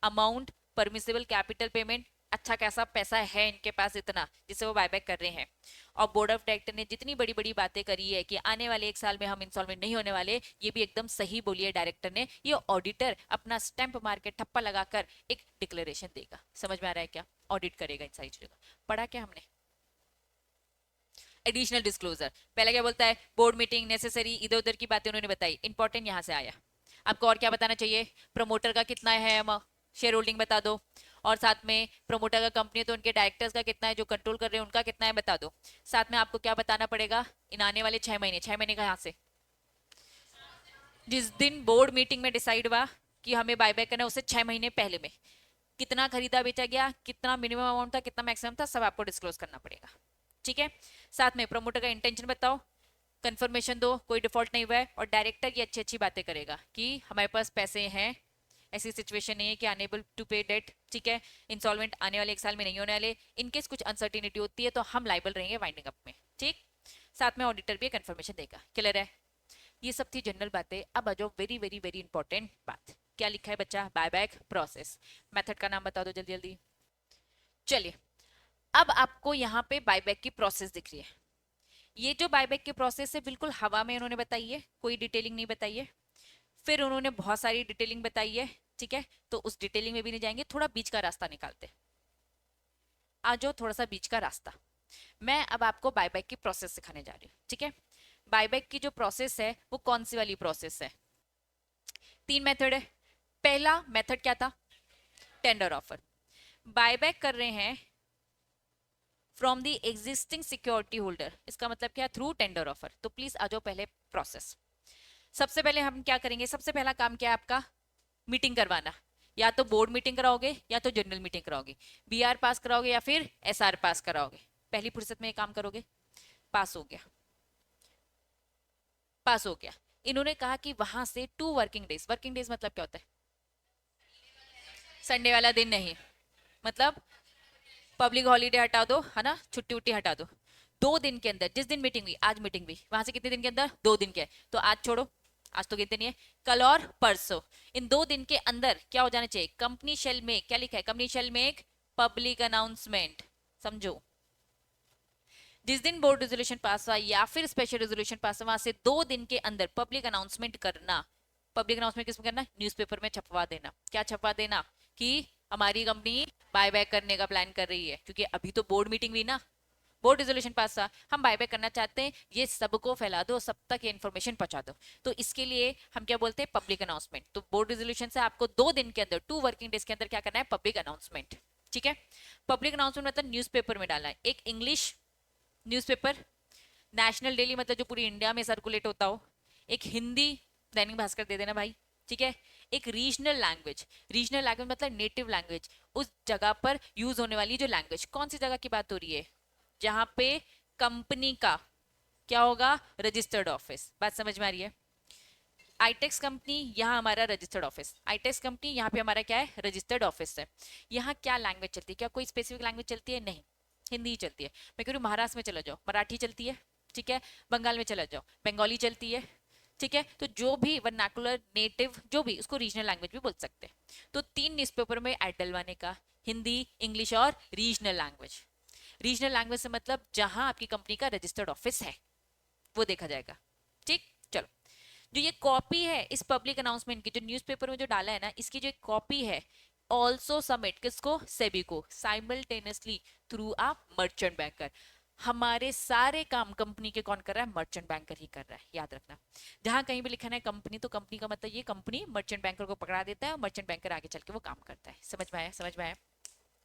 S1: अमाउंट परमिसिबल कैपिटल पेमेंट, अच्छा कैसा पैसा है इनके पास इतना जिससे वो बायबैक कर रहे हैं। और बोर्ड ऑफ डायरेक्टर ने जितनी बड़ी बड़ी बातें करी है कि आने वाले 1 साल में हम इंसॉल्वेंट नहीं होने वाले, ये भी एकदम सही बोली है डायरेक्टर ने। ये ऑडिटर अपना स्टैंप मार के ठप्पा लगाकर एक डिक्लेरेशन देगा। समझ में आ रहा है क्या? ऑडिट करेगा इन सारी चीजों का। पढ़ा क्या हमने? एडिशनल डिस्क्लोजर पहले क्या बोलता है? बोर्ड मीटिंग नेसेसरी, इधर उधर की बातें उन्होंने बताई, इंपॉर्टेंट यहां से आया। आपको और क्या बताना चाहिए? प्रमोटर का कितना है शेयर होल्डिंग बता दो, और साथ में प्रमोटर का कंपनी है तो उनके डायरेक्टर्स का कितना है, जो कंट्रोल कर रहे हैं उनका कितना है बता दो। साथ में आपको क्या बताना पड़ेगा? इन आने वाले 6 महीने, 6 महीने का यहाँ से जिस दिन बोर्ड मीटिंग में डिसाइड हुआ कि हमें बायबैक करना है उससे 6 महीने पहले में कितना खरीदा बेचा गया, कितना मिनिमम अमाउंट था, कितना मैक्सिमम था, सब आपको डिस्क्लोज करना पड़ेगा। ठीक है। साथ में प्रमोटर का इंटेंशन बताओ, कंफर्मेशन दो कोई डिफॉल्ट नहीं हुआ है, और डायरेक्टर की अच्छी अच्छी बातें करेगा कि हमारे पास पैसे हैं, ऐसी सिचुएशन नहीं है कि अनेबल टू पे डेट, ठीक है, इंसॉल्वेंट आने वाले 1 साल में नहीं होने वाले, इनकेस कुछ अनसर्टिनिटी होती है तो हम लाइबल रहेंगे वाइंडिंग अप में। ठीक। साथ में ऑडिटर भी कंफर्मेशन देगा। क्लियर है? ये सब थी जनरल बातें। अब आ जाओ वेरी वेरी वेरी इंपॉर्टेंट बात। क्या लिखा है बच्चा? Buyback process. मेथड का नाम बता दो जल्दी जल्दी। चलिए, अब आपको यहाँ पे बायबैक की प्रोसेस दिख रही है। ये जो बायबैक की प्रोसेस है बिल्कुल हवा में उन्होंने बताई है, कोई डिटेलिंग नहीं बताई है। फिर उन्होंने बहुत सारी डिटेलिंग बताई है, ठीक है, तो उस डिटेलिंग में भी नहीं जाएंगे, थोड़ा बीच का रास्ता निकालते। आ जाओ थोड़ा सा बीच का रास्ता। मैं अब आपको बायबैक की प्रोसेस सिखाने जा रही हूँ, ठीक है। बायबैक की जो प्रोसेस है वो कौन सी वाली प्रोसेस है? 3 मेथड है। पहला मेथड क्या था? Tender offer. बायबैक कर रहे हैं from the existing security holder, इसका मतलब क्या? Through tender offer. तो प्लीज आ जाओ पहले प्रोसेस। सबसे पहले हम क्या करेंगे? सबसे पहला काम क्या है आपका? मीटिंग करवाना। या तो बोर्ड मीटिंग कराओगे या तो जनरल मीटिंग कराओगे, बीआर पास कराओगे या फिर एसआर पास कराओगे। पहली फुर्सत में ये काम करोगे। पास हो गया, पास हो गया। इन्होंने कहा कि वहां से 2 वर्किंग डेज, वर्किंग डेज मतलब क्या होता है? संडे वाला दिन नहीं, मतलब पब्लिक हॉलीडे हटा दो, है ना, छुट्टी उट्टी हटा दो। 2 दिन के अंदर, जिस दिन मीटिंग हुई, आज मीटिंग हुई, वहां से कितने दिन के अंदर? 2 दिन के। तो आज छोड़ो, आज तो गिनते नहीं है, कल और परसों, इन 2 दिन के अंदर क्या हो जाना चाहिए, कंपनी शेल मेक, क्या लिखा है, company shell make public announcement, समझो। जिस दिन बोर्ड रेजोल्यूशन पास हुआ या फिर स्पेशल रेजोल्यूशन पास हुआ, वहां से 2 दिन के अंदर पब्लिक अनाउंसमेंट करना। पब्लिक अनाउंसमेंट किसमें करना, न्यूज़पेपर में छपवा देना। क्या छपवा देना, कि हमारी कंपनी बायबैक करने का प्लान कर रही है, क्योंकि अभी तो बोर्ड मीटिंग हुई ना, बोर्ड रेजोल्यूशन पास हुआ, हम बायबैक करना चाहते हैं, ये सबको फैला दो, सब तक ये इन्फॉर्मेशन पहुंचा दो। तो इसके लिए हम क्या बोलते हैं, पब्लिक अनाउंसमेंट। तो बोर्ड रेजोल्यूशन से आपको 2 दिन के अंदर, 2 वर्किंग डेज के अंदर क्या करना है, पब्लिक अनाउंसमेंट। ठीक है, पब्लिक अनाउंसमेंट मतलब न्यूज़पेपर में डालना है। एक इंग्लिश न्यूज़पेपर, नेशनल डेली मतलब जो पूरी इंडिया में सर्कुलेट होता हो, एक हिंदी दैनिक भास्कर दे देना भाई, ठीक है। एक रीजनल लैंग्वेज, रीजनल लैंग्वेज मतलब नेटिव लैंग्वेज, उस जगह पर यूज होने वाली जो लैंग्वेज, कौन सी जगह की बात हो रही है, जहां पे कंपनी का क्या होगा, रजिस्टर्ड ऑफिस। बात समझ में आ रही है, आईटेक्स कंपनी, यहाँ हमारा रजिस्टर्ड ऑफिस, आईटेक्स कंपनी यहाँ पे हमारा क्या है, रजिस्टर्ड ऑफिस है। यहाँ क्या लैंग्वेज चलती है, क्या कोई स्पेसिफिक लैंग्वेज चलती है, नहीं, हिंदी ही चलती है। मैं कह रही हूँ महाराष्ट्र में चला जाओ, मराठी चलती है, ठीक है, बंगाल में चला जाओ, बंगाली चलती है, ठीक है। तो जो भी वर्नाकुलर नेटिव जो भी, उसको रीजनल लैंग्वेज भी बोल सकते हैं। तो 3 न्यूज़पेपर में ऐड डलवाने का, हिंदी, इंग्लिश और रीजनल लैंग्वेज। रीजनल लैंग्वेज से मतलब जहां आपकी कंपनी का रजिस्टर्ड ऑफिस है वो देखा जाएगा। ठीक, चलो। जो ये कॉपी है इस पब्लिक अनाउंसमेंट की, जो न्यूज़पेपर में जो डाला है ना, इसकी जो कॉपी है, ऑल्सो सबमिट किसको, सेबी को, simultaneously through a merchant banker. हमारे सारे काम कंपनी के कौन कर रहा है, मर्चेंट बैंकर ही कर रहा है, याद रखना। जहां कहीं भी लिखा है कंपनी, तो कंपनी का मतलब ये कंपनी मर्चेंट बैंकर को पकड़ा देता है, और मर्चेंट बैंकर आगे चल के वो काम करता है। समझ में आया, समझ में आया।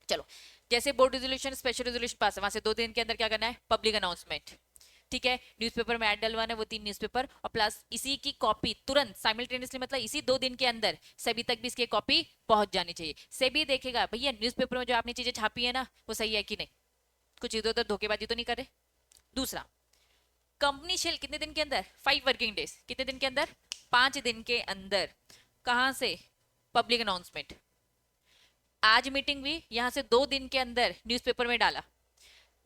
S1: चलो, जैसे board resolution special resolution pass है, वहां से 2 दिन के अंदर क्या करना है, पब्लिक अनाउंसमेंट। ठीक है, न्यूज़पेपर में ऐड डलवाना है, वो 3 न्यूज़पेपर, और प्लस इसी की कॉपी तुरंत साइमल्टेनियसली मतलब इसी 2 दिन के अंदर सभी तक भी इसकी कॉपी पहुंच जानी चाहिए। सेबी देखेगा भैया न्यूज़पेपर में जो आपने चीजें छापी है ना, वो सही है कि नहीं, कुछ इधर उधर धोखेबाजी तो नहीं करे। दूसरा, कंपनी शेल कितने दिन के अंदर, 5 वर्किंग डेज, कितने दिन के अंदर, 5 दिन के अंदर। कहां से, पब्लिक अनाउंसमेंट, आज मीटिंग हुई, यहां से 2 दिन के अंदर न्यूज़पेपर में डाला,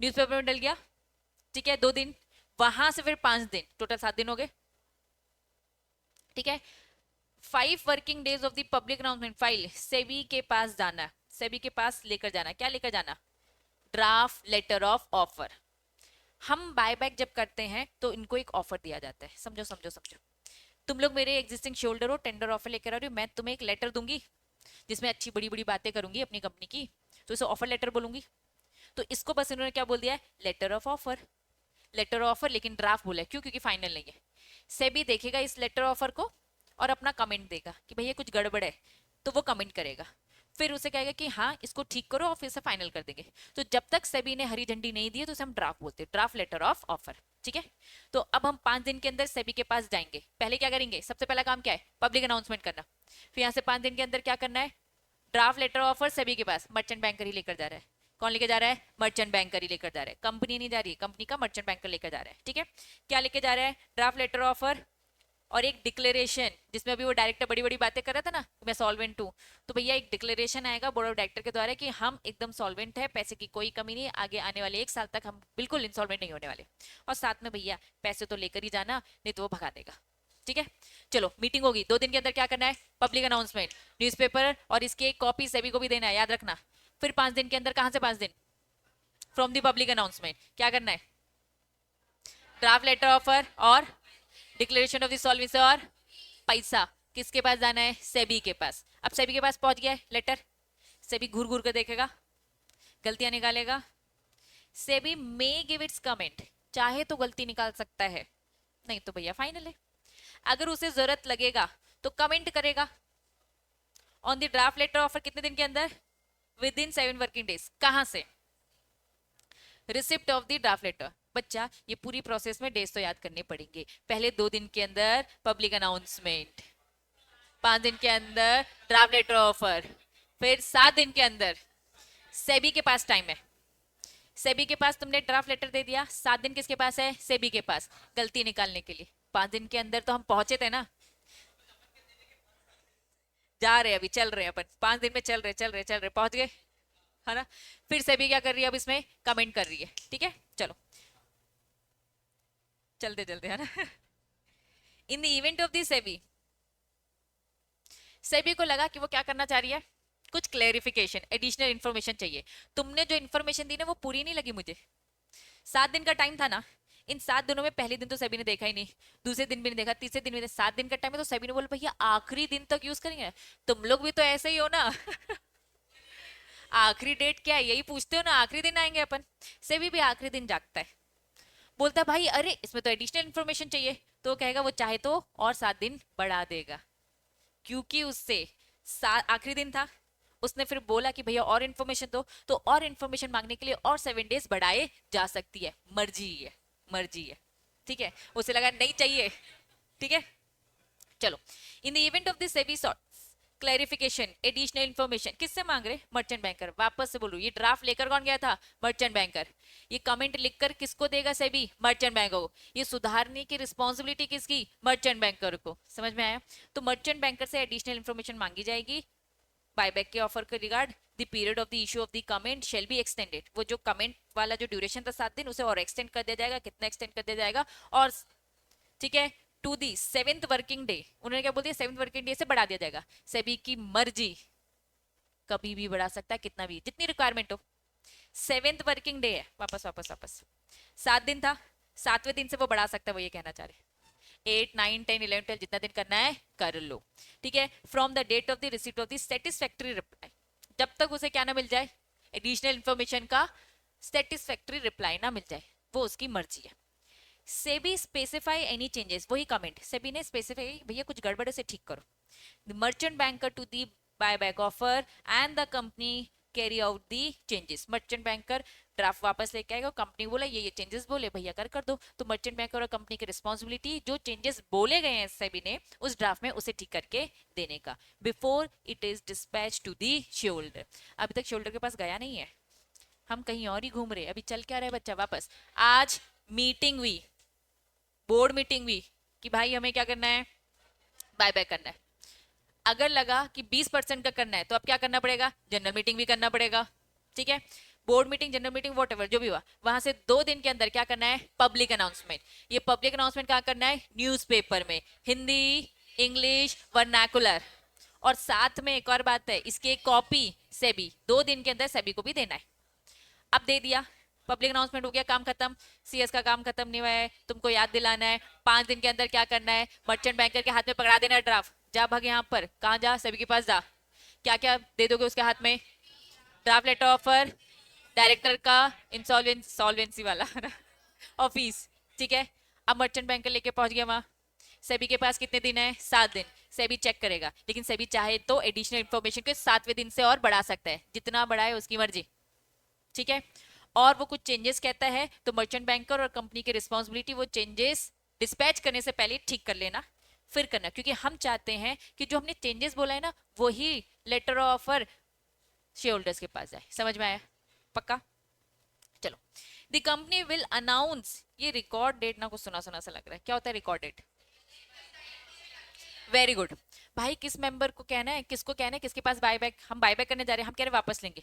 S1: न्यूज़पेपर में डल गया, ठीक है, 2 दिन, वहां से फिर 5 दिन, टोटल 7 दिन हो गए। ठीक है, 5 working days of the public announcement file SEBI के पास जाना, सेबी के पास लेकर जाना, क्या लेकर जाना, ड्राफ्ट लेटर ऑफ ऑफर। हम बायबैक जब करते हैं तो इनको एक ऑफर दिया जाता है, समझो समझो समझो। तुम लोग मेरे एग्जिस्टिंग शेयरहोल्डर हो, टेंडर ऑफर लेकर आ रही हो, मैं तुम्हें एक लेटर दूंगी जिसमें अच्छी बड़ी बड़ी बातें करूंगी अपनी कंपनी की, तो इसे ऑफर लेटर बोलूंगी। तो इसको बस इन्होंने क्या बोल दिया है, letter of offer, letter offer, लेकिन ड्राफ्ट बोला है, क्यों, क्योंकि फाइनल नहीं है। सेबी देखेगा इस लेटर ऑफर को और अपना कमेंट देगा कि भैया कुछ गड़बड़ है, तो वो कमेंट करेगा, फिर उसे कहेगा कि हाँ इसको ठीक करो और फिर से फाइनल कर देंगे। तो जब तक सेबी ने हरी झंडी नहीं दी है तो उसे हम ड्राफ्ट बोलते हैं, ड्राफ्ट लेटर ऑफ ऑफर। ठीक है, तो अब हम 5 दिन के अंदर सेबी के पास जाएंगे। पहले क्या करेंगे, सबसे पहला काम क्या है, पब्लिक अनाउंसमेंट करना। फिर यहाँ से 5 दिन के अंदर क्या करना है, ड्राफ्ट लेटर ऑफर सेबी के पास, मर्चेंट बैंकर ही लेकर जा रहा है। कौन लेकर जा रहा है, मर्चेंट बैंकर ही लेकर जा रहा है, कंपनी नहीं जा रही, कंपनी का मर्चेंट बैंकर लेकर जा रहा है। ठीक है, क्या लेकर जा रहा है, ड्राफ्ट लेटर ऑफर और एक डिक्लेरेशन, जिसमें अभी वो डायरेक्टर बड़ी बड़ी बातें कर रहा था ना, मैं सॉल्वेंट हूँ, तो भैया एक डिक्लेरेशन आएगा बोर्ड ऑफ डायरेक्टर के द्वारा कि हम एकदम सॉल्वेंट है, पैसे की कोई कमी नहीं, आगे आने वाले 1 साल तक हम बिल्कुल इंसॉल्वेंट नहीं होने वाले, और साथ में भैया पैसे तो लेकर ही जाना, नहीं तो वो भगा देगा। ठीक है, चलो मीटिंग होगी, 2 दिन के अंदर क्या करना है, पब्लिक अनाउंसमेंट, न्यूज़पेपर और इसकी एक कॉपी सभी को भी देना है, याद रखना। फिर 5 दिन के अंदर, कहां से 5 दिन, फ्रॉम द पब्लिक अनाउंसमेंट, क्या करना है, ड्राफ्ट लेटर ऑफर और डिक्लेरेशन ऑफ द सॉल्वेंसी, और पैसा किसके पास जाना है, सेबी के पास। अब सेबी के पास पहुंच गया है लेटर, सेबी घूर घूर कर देखेगा, गलतियां निकालेगा। SEBI may give its comment, चाहे तो गलती निकाल सकता है, नहीं तो भैया फाइनल है। अगर उसे जरूरत लगेगा तो कमेंट करेगा on the draft letter offer, कितने दिन के अंदर, विद इन 7 वर्किंग डेज। कहां से, receipt of the draft letter. बच्चा ये पूरी प्रोसेस में डेज तो याद करने पड़ेंगे, पहले 2 दिन के अंदर पब्लिक अनाउंसमेंट, 5 दिन के अंदर ड्राफ्ट लेटर ऑफर, फिर 7 दिन के अंदर सेबी के पास टाइम है, सेबी के पास तुमने ड्राफ्ट लेटर दे दिया, 7 दिन किसके पास है, सेबी के पास, गलती निकालने के लिए। 5 दिन के अंदर तो हम पहुंचे थे ना, जा रहे अभी चल रहे अपन, 5 दिन में चल रहे चल रहे चल रहे पहुंच गए, है ना। फिर सेबी क्या कर रही है, अब इसमें कमेंट कर रही है। ठीक है, चलो चलते चलते, है ना। In the event of the SEBI, SEBI को लगा कि वो क्या करना चाह रही है, कुछ क्लेरिफिकेशन, एडिशनल इन्फॉर्मेशन चाहिए। तुमने जो इन्फॉर्मेशन दी ना वो पूरी नहीं लगी मुझे। 7 दिन का टाइम था ना, इन 7 दिनों में पहले दिन तो सभी ने देखा ही नहीं, दूसरे दिन भी नहीं देखा, तीसरे दिन भी नहीं, 7 दिन का टाइम है, तो सभी ने बोला भैया आखिरी दिन तक यूज करेंगे। तुम लोग भी तो ऐसे ही हो ना आखिरी डेट क्या है यही पूछते हो ना, आखिरी दिन आएंगे अपन। सेबी भी आखिरी दिन जागता है, बोलता है भाई अरे इसमें तो एडिशनल इन्फॉर्मेशन चाहिए, तो वो कहेगा वो चाहे तो और 7 दिन बढ़ा देगा, क्योंकि उससे आखिरी दिन था। उसने फिर बोला कि भैया और इन्फॉर्मेशन दो, तो और इन्फॉर्मेशन मांगने के लिए और 7 डेज बढ़ाए जा सकती है, मर्जी है, मर्जी है, ठीक है। उसे लगा नहीं चाहिए, ठीक है। चलो, in the event of this SEBI sort clarification, additional information किससे मांग रहे, मर्चेंट बैंकर। वापस से बोलू, ये ड्राफ्ट लेकर कौन गया था, मर्चेंट बैंकर। ये कमेंट लिखकर किसको देगा सेबी, मर्चेंट बैंकर को। ये सुधारने की रिस्पॉन्सिबिलिटी किसकी, मर्चेंट बैंकर को। समझ में आया। तो मर्चेंट बैंकर से एडिशनल इन्फॉर्मेशन मांगी जाएगी बायबैक के ऑफर के regard. The period of the issue of the comment shall be extended, वो जो कमेंट वाला जो ड्यूरेशन था 7 दिन, उसे और एक्सटेंड कर दिया जाएगा। कितना एक्सटेंड कर दिया जाएगा, और ठीक है, to the 7th working day. उन्होंने क्या बोल दिया, 7th वर्किंग डे से बढ़ा दिया जाएगा। सेबी की मर्जी, कभी भी बढ़ा सकता है, कितना भी, जितनी रिक्वायरमेंट हो। 7th वर्किंग डे है, वापस वापस वापस 7 दिन था, 7वें दिन से वो बढ़ा सकता है, वो ये कहना चाह रहे। 8 9 10 11 12 जितना दिन करना है कर लो, ठीक है। From the date of the receipt of the satisfactory reply, जब तक उसे क्या ना मिल जाए, एडिशनल इंफॉर्मेशन का सेटिस्फैक्ट्री रिप्लाई ना मिल जाए, वो उसकी मर्जी है। सेबी स्पेसिफाई एनी चेंजेस, वही कमेंट सेबी ने स्पेसिफाई, भैया कुछ गड़बड़ है से ठीक करो। The merchant banker to the buyback offer and the company carry out the changes. Merchant banker draft वापस लेके आएगा, कंपनी बोला ये चेंजेस बोले भैया कर दो, तो मर्चेंट बैंकर और कंपनी की रिस्पॉन्सिबिलिटी जो चेंजेस बोले गए हैं सेबी ने उस ड्राफ्ट में उसे ठीक करके देने का, before it is dispatch to the shareholder. अभी तक शेयरहोल्डर के पास गया नहीं है, हम कहीं और ही घूम रहे, अभी चल क्या रहा है बच्चा वापस। आज मीटिंग हुई, बोर्ड मीटिंग हुई कि भाई हमें क्या करना है, बायबैक करना है। अगर लगा कि 20% का करना है तो अब क्या करना पड़ेगा, जनरल मीटिंग भी करना पड़ेगा, ठीक है। Board meeting, general meeting, what जो भी हुआ, वहां से 2 दिन के अंदर क्या करना है, पब्लिक अनाउंसमेंट। ये पब्लिक अनाउंसमेंट कहाँ करना है, न्यूज़पेपर में, हिंदी, इंग्लिश, वर्नाकुलर। और साथ में एक और बात है, इसकी एक कॉपी सेबी 2 दिन के अंदर सेबी को भी देना है। अब दे दिया, पब्लिक अनाउंसमेंट हो गया, काम खत्म। सीएस का काम खत्म नहीं हुआ है, तुमको याद दिलाना है 5 दिन के अंदर क्या करना है, मर्चेंट बैंकर के हाथ में पकड़ा देना है ड्राफ्ट, जा भाग यहाँ पर, कहाँ जा, सभी के पास जा। क्या क्या दे दोगे उसके हाथ में, ड्राफ्ट लेटर ऑफर, डायरेक्टर का इंसॉल्वेंसी वाला ऑफिस, ठीक है। अब मर्चेंट बैंकर लेके पहुंच गया वहां, सेबी के पास कितने दिन है, 7 दिन। सेबी चेक करेगा, लेकिन सेबी चाहे तो एडिशनल इन्फॉर्मेशन के 7वें दिन से और बढ़ा सकता है, जितना बढ़ाए उसकी मर्जी, ठीक है। और वो कुछ चेंजेस कहता है तो मर्चेंट बैंकर और कंपनी की रिस्पॉन्सिबिलिटी वो चेंजेस डिस्पैच करने से पहले ठीक कर लेना, फिर करना, क्योंकि हम चाहते हैं कि जो हमने चेंजेस बोला है ना वही लेटर ऑफर शेयर होल्डर्स के पास जाए। समझ में आया, पक्का। चलो, द कंपनी विल अनाउंस, ये रिकॉर्ड डेट ना कुछ सुना सुना सा लग रहा है, क्या होता है रिकॉर्ड डेट, वेरी गुड। भाई किस मेंबर को कहना है, किसको कहना है, किसके पास बायबैक, हम बायबैक करने जा रहे हैं, हम कह रहे हैं वापस लेंगे,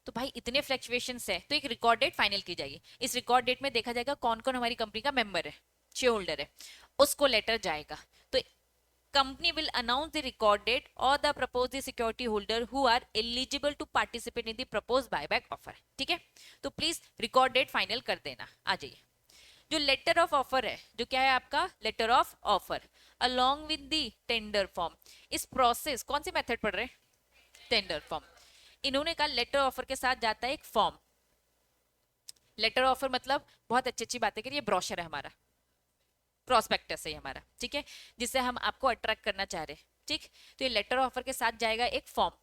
S1: तो भाई इतने फ्लक्चुएशंस है तो एक रिकॉर्ड डेट फाइनल की जाएगी। इस रिकॉर्ड डेट में देखा जाएगा कौन कौन हमारी कंपनी का मेंबर है, शेयर होल्डर है, उसको लेटर जाएगा। तो company will announce the record date और the proposed security holder who are eligible to participate in the proposed buyback offer, ठीक है। तो प्लीज रिकॉर्ड डेट फाइनल कर देना, आ जाइए। जो लेटर ऑफ ऑफर है, जो क्या है आपका letter of offer, along with the tender form. इस प्रोसेस कौन सी मेथड पढ़ रहे हैं, टेंडर फॉर्म। इन्होंने कहा लेटर ऑफर के साथ जाता है एक फॉर्म। लेटर ऑफर मतलब बहुत अच्छी अच्छी बातें करिए, ब्रोशर है हमारा, प्रोस्पेक्टस है हमारा, ठीक है, जिससे हम आपको अट्रैक्ट करना चाह रहे हैं, ठीक। तो ये लेटर ऑफर के साथ जाएगा एक फॉर्म,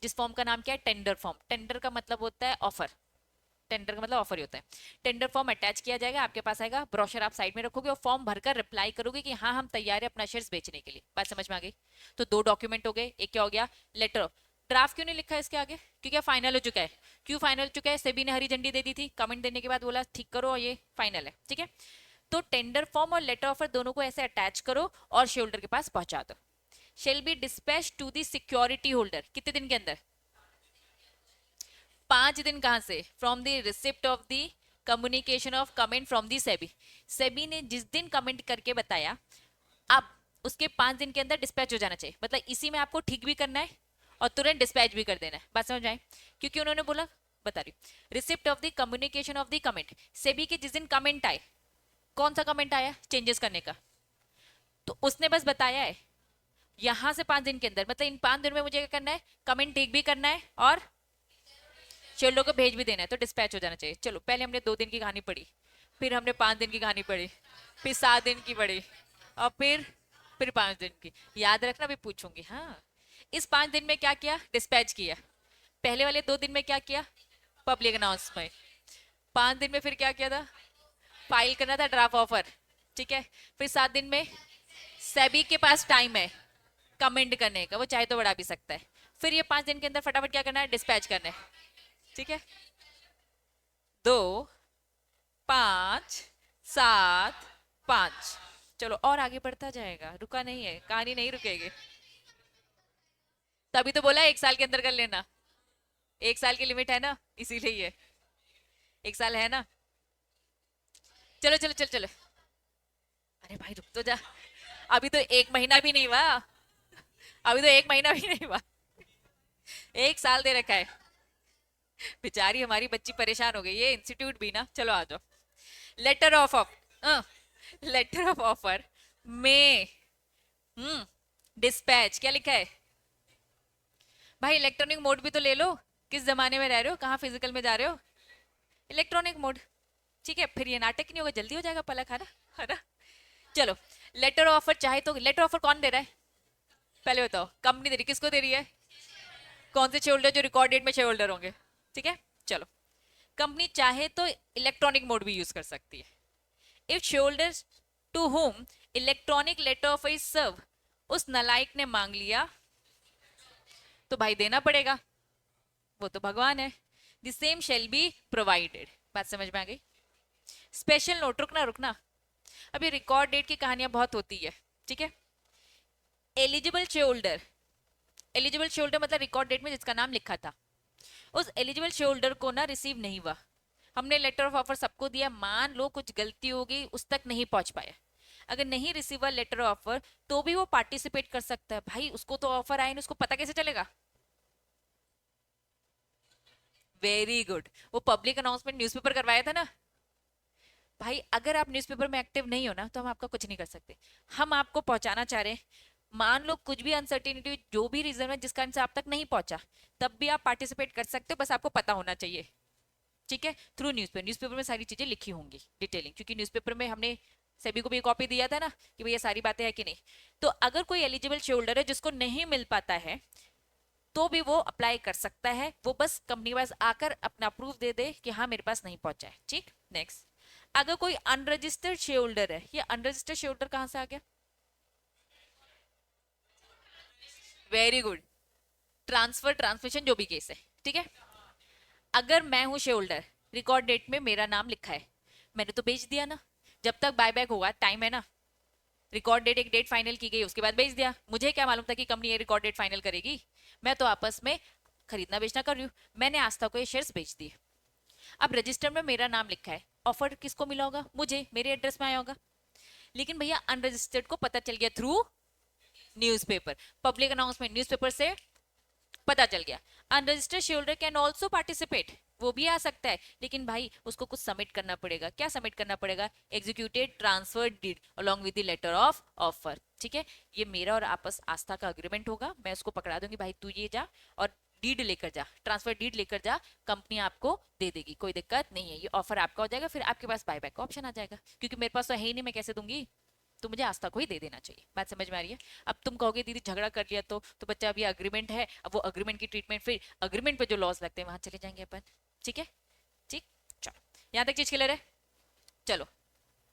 S1: जिस फॉर्म का नाम क्या है, टेंडर फॉर्म। टेंडर का मतलब होता है ऑफर, टेंडर का मतलब ऑफर ही होता है। टेंडर फॉर्म अटैच किया जाएगा, आपके पास आएगा, ब्रोशर आप साइड में रखोगे और फॉर्म भरकर रिप्लाई करोगे कि हाँ हम तैयार है अपना शेयर्स बेचने के लिए। बात समझ में आ गई। तो 2 डॉक्यूमेंट हो गए, एक क्या हो गया, लेटर। ड्राफ्ट क्यों नहीं लिखा है इसके आगे, क्योंकि फाइनल हो चुका है। क्यों फाइनल हो चुका है, सेबी ने हरी झंडी दे दी थी, कमेंट देने के बाद बोला ठीक करो, ये फाइनल है, ठीक है। तो टेंडर फॉर्म और लेटर ऑफर दोनों को ऐसे अटैच करो और शेयर होल्डर के पास पहुंचा दो। Shall be dispatch to the security holder, कितने दिन के अंदर, 5 दिन। कहां से, from the receipt of the communication of comment from the SEBI. SEBI ने जिस दिन कमेंट करके बताया अब उसके 5 दिन के अंदर डिस्पैच हो जाना चाहिए, मतलब इसी में आपको ठीक भी करना है और तुरंत डिस्पैच भी कर देना है। बात समझ आए? क्योंकि उन्होंने बोला, बता रही, receipt of the communication of the comment, SEBI के जिस दिन कमेंट आए, कौन सा कमेंट आया चेंजेस करने का, तो उसने बस बताया है यहां से 5 दिन के अंदर, मतलब इन 5 दिन में मुझे क्या करना है, कमेंट ठीक भी करना है और शेल्डो को भेज भी देना है, तो डिस्पैच हो जाना चाहिए। चलो पहले हमने 2 दिन की कहानी पढ़ी, फिर हमने 5 दिन की कहानी पढ़ी, फिर 7 दिन की पढ़ी, और फिर 5 दिन की। याद रखना, भी पूछूंगी। हाँ, इस 5 दिन में क्या किया, डिस्पैच किया। पहले वाले 2 दिन में क्या किया, पब्लिक अनाउंसमेंट। 5 दिन में फिर क्या किया था, फाइल करना था ड्राफ्ट ऑफर, ठीक है। फिर 7 दिन में सेबी के पास टाइम है कमेंट करने का, वो चाहे तो बढ़ा भी सकता है। फिर ये 5 दिन के अंदर फटाफट क्या करना है, डिस्पैच करना है, ठीक है। 2, 5, 7, 5। चलो और आगे बढ़ता जाएगा, रुका नहीं है, कहानी नहीं रुकेगी। तभी तो बोला 1 साल के अंदर कर लेना, 1 साल की लिमिट है ना, इसीलिए ये 1 साल है ना। चलो चलो चलो चलो, अरे भाई रुक तो जा, अभी तो 1 महीना भी नहीं हुआ, अभी तो 1 महीना भी नहीं हुआ, 1 साल दे रखा है। बेचारी हमारी बच्ची परेशान हो गई, ये इंस्टीट्यूट भी ना। चलो आ जाओ। Letter of letter of offer में डिस्पैच क्या लिखा है भाई, इलेक्ट्रॉनिक मोड भी तो ले लो। किस जमाने में रह रहे हो, कहाँ फिजिकल में जा रहे हो, इलेक्ट्रॉनिक मोड, ठीक है। फिर ये नाटक नहीं होगा, जल्दी हो जाएगा पलक, है ना। चलो, लेटर ऑफर चाहे तो, लेटर ऑफर कौन दे रहा है पहले बताओ, कंपनी दे रही, किसको दे रही है, कौन से शेयर होल्डर, जो रिकॉर्ड डेट में शेयर होल्डर होंगे, ठीक है। चलो, कंपनी चाहे तो इलेक्ट्रॉनिक मोड भी यूज कर सकती है। If share holders to whom electronic letter of is serve, उस नलायक ने मांग लिया तो भाई देना पड़ेगा, वो तो भगवान है। The same shall be provided. बात समझ में आ गई। स्पेशल नोट, रुकना रुकना, अभी रिकॉर्ड डेट की कहानियां बहुत होती है, ठीक है। Eligible share holder, eligible share holder मतलब रिकॉर्ड डेट में जिसका नाम लिखा था, उस एलिजिबल शेयर होल्डर को ना रिसीव नहीं हुआ। हमने लेटर ऑफ ऑफर सबको दिया, मान लो कुछ गलती हो गई, उस तक नहीं पहुंच पाया, अगर नहीं रिसीव हुआ लेटर ऑफर, तो भी वो पार्टिसिपेट कर सकता है। भाई उसको तो ऑफर आए, उसको पता कैसे चलेगा। वेरी गुड, वो पब्लिक अनाउंसमेंट न्यूज़पेपर करवाया था ना भाई। अगर आप न्यूज़पेपर में एक्टिव नहीं हो ना, तो हम आपका कुछ नहीं कर सकते। हम आपको पहुंचाना चाह रहे हैं, मान लो कुछ भी अनसर्टेनिटी, जो भी रीजन है जिस कारण से आप तक नहीं पहुंचा, तब भी आप पार्टिसिपेट कर सकते हो, बस आपको पता होना चाहिए, ठीक है। थ्रू न्यूज़पेपर, न्यूज़पेपर में सारी चीजें लिखी होंगी डिटेलिंग, क्योंकि न्यूज़पेपर में हमने सभी को भी कॉपी दिया था ना कि भैया सारी बातें है कि नहीं। तो अगर कोई एलिजिबल शेयर होल्डर है जिसको नहीं मिल पाता है, तो भी वो अप्लाई कर सकता है, वो बस कंपनी के पास आकर अपना प्रूफ दे दे कि हाँ मेरे पास नहीं पहुंचा है, ठीक। नेक्स्ट, अगर कोई अनरजिस्टर्ड शेयर होल्डर है, ये अनरजिस्टर्ड शेयर होल्डर कहां से आ गया, वेरी गुड, ट्रांसफर ट्रांसमिशन जो भी केस है, ठीक है। अगर मैं हूं शेयर होल्डर, रिकॉर्ड डेट में मेरा नाम लिखा है, मैंने तो बेच दिया ना, जब तक बायबैक होगा टाइम है ना। रिकॉर्ड डेट, एक डेट फाइनल की गई, उसके बाद बेच दिया, मुझे क्या मालूम था कि कंपनी ये रिकॉर्ड डेट फाइनल करेगी। मैं तो आपस में खरीदना बेचना कर रही हूँ, मैंने आस्था को ये शेयर्स बेच दिए। अब रजिस्टर में मेरा नाम लिखा है, ऑफर किसको मिला होगा, मुझे, मेरे एड्रेस में आया होगा। लेकिन भैया अनरजिस्टर्ड को पता चल गया through newspaper, public announcement, newspaper से पता चल गया। Unregistered share holder can also participate, वो भी आ सकता है, लेकिन भाई उसको कुछ सबमिट करना पड़ेगा। क्या सबमिट करना पड़ेगा, executed transfer deed along with the letter of offer, ठीक है। ये मेरा और आपस आस्था का अग्रीमेंट होगा, मैं उसको पकड़ा दूंगी, भाई तू ये जा और डीड लेकर जा, ट्रांसफर डीड लेकर जा, कंपनी आपको दे देगी, कोई दिक्कत नहीं है, ये ऑफर आपका हो जाएगा, फिर आपके पास बायबैक का ऑप्शन आ जाएगा, क्योंकि मेरे पास तो है ही नहीं, मैं कैसे दूंगी, तो मुझे आस्था को ही दे देना चाहिए। बात समझ में आ रही है। अब तुम कहोगे दीदी झगड़ा कर लिया तो बच्चा अभी अग्रीमेंट है, अब वो अग्रीमेंट की ट्रीटमेंट, फिर अग्रीमेंट पे जो लॉस लगते हैं वहां चले जाएंगे अपन, ठीक है। ठीक, चलो यहाँ तक चीज क्लियर है। चलो,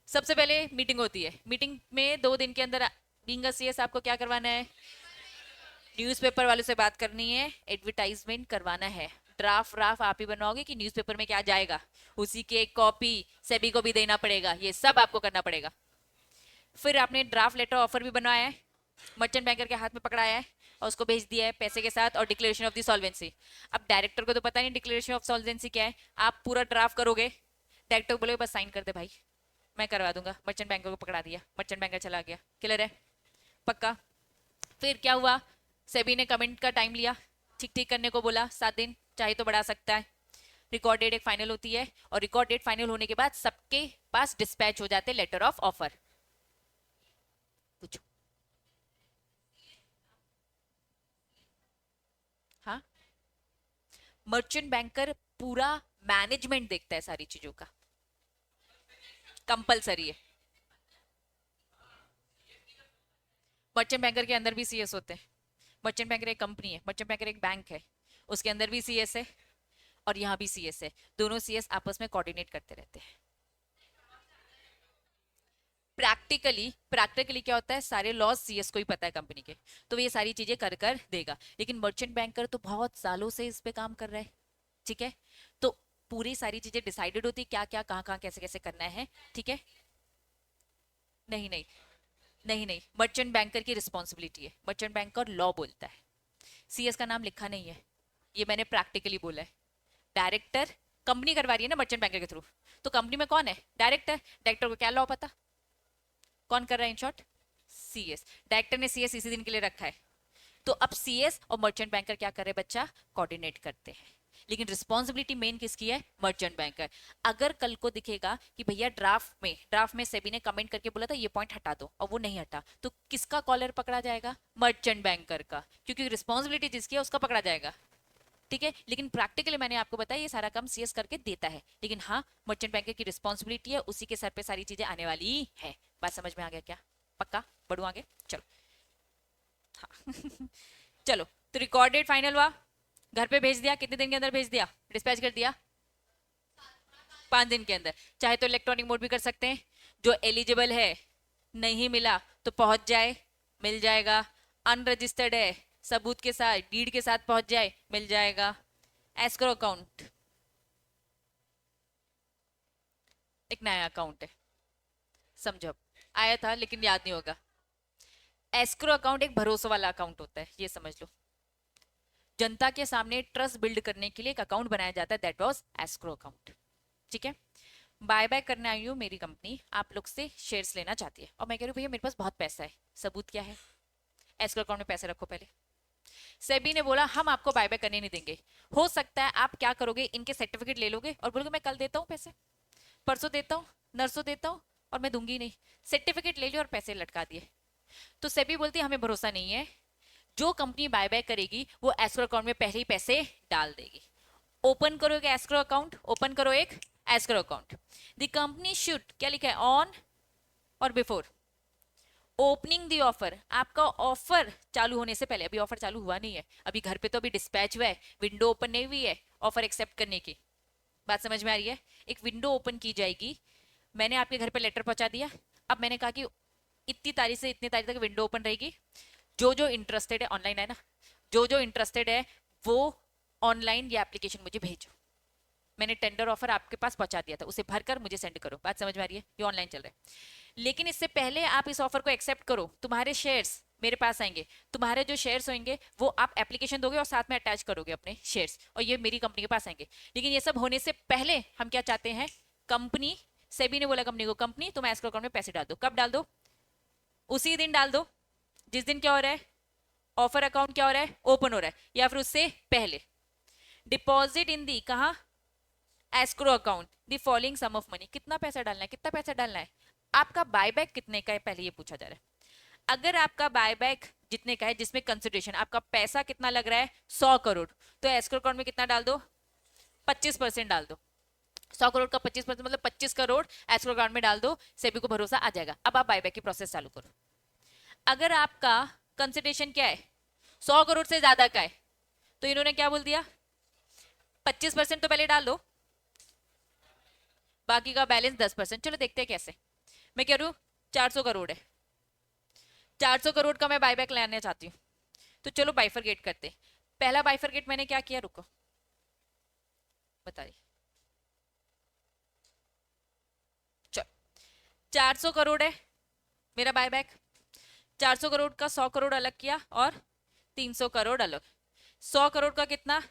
S1: सबसे पहले मीटिंग होती है, मीटिंग में 2 दिन के अंदर बीइंग अ सीएस आपको क्या करवाना है, न्यूज़पेपर वालों से बात करनी है, एडवर्टाइजमेंट करवाना है। ड्राफ्ट ड्राफ्ट आप ही बनवाओगे कि न्यूज़पेपर में क्या जाएगा, उसी की एक कॉपी सेबी को भी देना पड़ेगा, ये सब आपको करना पड़ेगा। फिर आपने ड्राफ्ट लेटर ऑफर भी बनवाया है, मर्चेंट बैंकर के हाथ में पकड़ाया है और उसको भेज दिया है पैसे के साथ, और डिक्लेरेशन ऑफ द सॉल्वेंसी। अब डायरेक्टर को तो पता नहीं डिक्लेरेशन ऑफ सॉल्वेंसी क्या है, आप पूरा ड्राफ्ट करोगे, डायरेक्टर को बोलोगे बस साइन कर दे भाई, मैं करवा दूंगा, मर्चेंट बैंकर को पकड़ा दिया, मर्चेंट बैंकर चला गया, क्लियर है। पक्का? फिर क्या हुआ, सेबी ने कमेंट का टाइम लिया, ठीक ठीक करने को बोला, 7 दिन, चाहे तो बढ़ा सकता है। रिकॉर्ड डेट एक फाइनल होती है, और रिकॉर्ड डेट फाइनल होने के बाद सबके पास डिस्पैच हो जाते लेटर ऑफ ऑफर। पूछो। हाँ, मर्चेंट बैंकर पूरा मैनेजमेंट देखता है सारी चीजों का, कंपलसरी है। मर्चेंट बैंकर के अंदर भी सीएस होते हैं। मर्चेंट बैंकर एक कंपनी है, मर्चेंट बैंकर एक बैंक है, उसके अंदर भी सीएस है और यहाँ भी सीएस है। दोनों सीएस आपस में कोऑर्डिनेट करते रहते हैं। प्रैक्टिकली क्या होता है, सारे लॉज सीएस को ही पता है कंपनी के, तो वो ये सारी चीजें कर कर देगा। लेकिन मर्चेंट बैंकर तो बहुत सालों से इस पे काम कर रहा है, ठीक है? तो पूरी सारी चीजें डिसाइडेड होती, क्या क्या कहाँ कहाँ कैसे कैसे करना है, ठीक है? नहीं नहीं, नहीं मर्चेंट बैंकर की रिस्पॉन्सिबिलिटी है, मर्चेंट बैंकर लॉ बोलता है, सीएस का नाम लिखा नहीं है, ये मैंने प्रैक्टिकली बोला है। डायरेक्टर, कंपनी करवा रही है ना मर्चेंट बैंकर के थ्रू, तो कंपनी में कौन है? डायरेक्टर। डायरेक्टर को क्या लॉ पता, कौन कर रहा है इन शॉर्ट? सीएस। डायरेक्टर ने सीएस इसी दिन के लिए रखा है, तो अब सीएस और मर्चेंट बैंकर क्या करे बच्चा? कोऑर्डिनेट करते हैं। लेकिन रिस्पॉन्सिबिलिटी मेन किसकी है? Merchant banker. अगर कल को दिखेगा कि भैया ड्राफ्ट में सेबी ने कमेंट करके बोला था ये पॉइंट हटा दो, और वो नहीं हटा, तो किसका कॉलर पकड़ा जाएगा? मर्चेंट बैंकर का, क्योंकि रिस्पॉन्सिबिलिटी जिसकी है उसका पकड़ा जाएगा, ठीक है? लेकिन प्रैक्टिकली मैंने आपको बताया ये सारा काम सीएस करके देता है, लेकिन हाँ मर्चेंट बैंकर की रिस्पॉन्सिबिलिटी है, उसी के सर पे सारी चीजें आने वाली है। बात समझ में आ गया क्या? पक्का? बढ़ू आगे, चलो। हाँ चलो, तो रिकॉर्ड डेट फाइनल हुआ, घर पे भेज दिया, कितने दिन के अंदर भेज दिया, डिस्पैच कर दिया? 5 दिन के अंदर। चाहे तो इलेक्ट्रॉनिक मोड भी कर सकते हैं, जो एलिजिबल है, नहीं मिला तो पहुंच जाए, मिल जाएगा। अनरजिस्टर्ड है, सबूत के साथ, डीड के साथ पहुंच जाए, मिल जाएगा। एस्क्रो अकाउंट एक नया अकाउंट है, समझो, आया था लेकिन याद नहीं होगा। एस्क्रो अकाउंट एक भरोसे वाला अकाउंट होता है, ये समझ लो। जनता के सामने ट्रस्ट बिल्ड करने के लिए एक अकाउंट बनाया जाता है, दैट वाज एस्क्रो अकाउंट, ठीक है? बाय बाय करने आई हूँ, मेरी कंपनी आप लोग से शेयर्स लेना चाहती है, और मैं कह रही हूँ भैया मेरे पास बहुत पैसा है, सबूत क्या है? एस्क्रो अकाउंट में पैसे रखो पहले। सेबी ने बोला हम आपको बाय बाय करने नहीं देंगे। हो सकता है आप क्या करोगे, इनके सर्टिफिकेट ले लोगे और बोलोगे मैं कल देता हूँ पैसे, परसों देता हूँ, नरसों देता हूँ, और मैं दूंगी नहीं। सर्टिफिकेट ले लिया और पैसे लटका दिए। तो सेबी बोलती है हमें भरोसा नहीं है, जो कंपनी बाय बाय करेगी वो एस्क्रो अकाउंट में पहले ही पैसे डाल देगी। ओपन करो एक एस्क्रो अकाउंट, ओपन करो एक escrow account. The company should, क्या लिखा है? ऑन और बिफोर ओपनिंग दी ऑफर, आपका ऑफर चालू होने से पहले, अभी ऑफर चालू हुआ नहीं है, अभी घर पे तो अभी डिस्पैच हुआ है, विंडो ओपन नहीं हुई है ऑफर एक्सेप्ट करने की। बात समझ में आ रही है? एक विंडो ओपन की जाएगी, मैंने आपके घर पे लेटर पहुंचा दिया, अब मैंने कहा कि इतनी तारीख से इतनी तारीख तक विंडो ओपन रहेगी, जो जो इंटरेस्टेड है, ऑनलाइन है ना, जो जो इंटरेस्टेड है वो ऑनलाइन ये एप्लीकेशन मुझे भेजो। मैंने टेंडर ऑफर आपके पास पहुंचा दिया था, उसे भरकर मुझे सेंड करो। बात समझ में आ रही है? ये ऑनलाइन चल रहा है। लेकिन इससे पहले आप इस ऑफर को एक्सेप्ट करो, तुम्हारे शेयर्स मेरे पास आएंगे, तुम्हारे जो शेयर्स होंगे वो आप एप्लीकेशन दोगे और साथ में अटैच करोगे अपने शेयर्स, और ये मेरी कंपनी के पास आएंगे। लेकिन ये सब होने से पहले हम क्या चाहते हैं? कंपनी, सेबी ने बोला कंपनी को, कंपनी तुम एस्क्रो अकाउंट में पैसे डाल दो। कब डाल दो? उसी दिन डाल दो जिस दिन क्या हो रहा है, ऑफर अकाउंट क्या हो रहा है, ओपन हो रहा है, या फिर उससे पहले। डिपॉजिट इन दी, कहा? Escrow account, the following sum of money, कितना पैसा डालना है, कितना पैसा डालना है? आपका बायबैक कितने का है पहले ये पूछा जा रहा है। अगर आपका बायबैक जितने का है, जिसमें कंसिडरेशन आपका पैसा कितना लग रहा है, 100 करोड़, तो एस्क्रो अकाउंट में कितना डाल दो? 25% डाल दो। 100 करोड़ का 25% मतलब 25 करोड़ एस्क्रो अकाउंट में डाल दो, सेबी को भरोसा आ जाएगा। अब आप बायबैक की प्रोसेस चालू करो। अगर आपका कंसिडरेशन क्या है, 100 करोड़ से ज्यादा का है, तो इन्होंने क्या बोल दिया? 25% तो पहले डाल दो, बाकी का बैलेंस 10%। चलो देखते हैं कैसे। मैं कह रही हूँ 400 करोड़ है, 400 करोड़ का मैं बायबैक लेना चाहती हूँ, तो चलो बाइफरगेट करते। पहला बाइफरगेट मैंने क्या किया, रुको बताइए। चलो 400 करोड़ है मेरा बायबैक, 400 करोड़ का 100 करोड़ अलग किया और 300 करोड़ अलग। 100 करोड़ का कितना?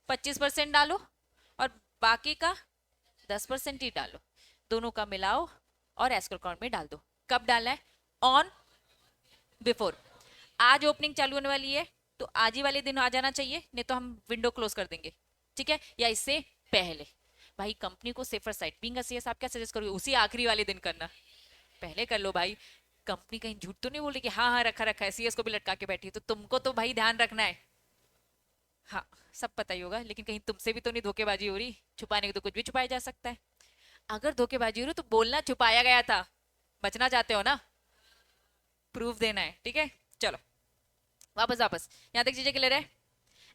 S1: 25% डालो और बाकी का 10% ही डालो, दोनों का मिलाओ और एस्क्रो अकाउंट में डाल दो। कब डालना है? On before. आज ओपनिंग चालू होने वाली है तो आज ही वाले दिन आ जाना चाहिए, नहीं तो हम विंडो क्लोज कर देंगे, ठीक है, या इससे पहले। भाई कंपनी को safer side being a CS आप क्या सजेस्ट करोगे, उसी आखिरी वाले दिन करना, पहले कर लो भाई। कंपनी कहीं झूठ तो नहीं बोल रही कि हाँ हाँ रखा रखा है, सीएस को भी लटका के बैठी है, तो तुमको तो भाई ध्यान रखना है। हाँ, सब पता ही होगा, लेकिन कहीं तुमसे भी तो नहीं धोखेबाजी हो रही, छुपाने को तो कुछ भी छुपाया जा सकता है। अगर धोखेबाजी हो रही तो बोलना छुपाया गया था, बचना चाहते हो ना, प्रूफ देना है, ठीक है। चलो वापस वापस, यहाँ तक चीजें क्लियर है।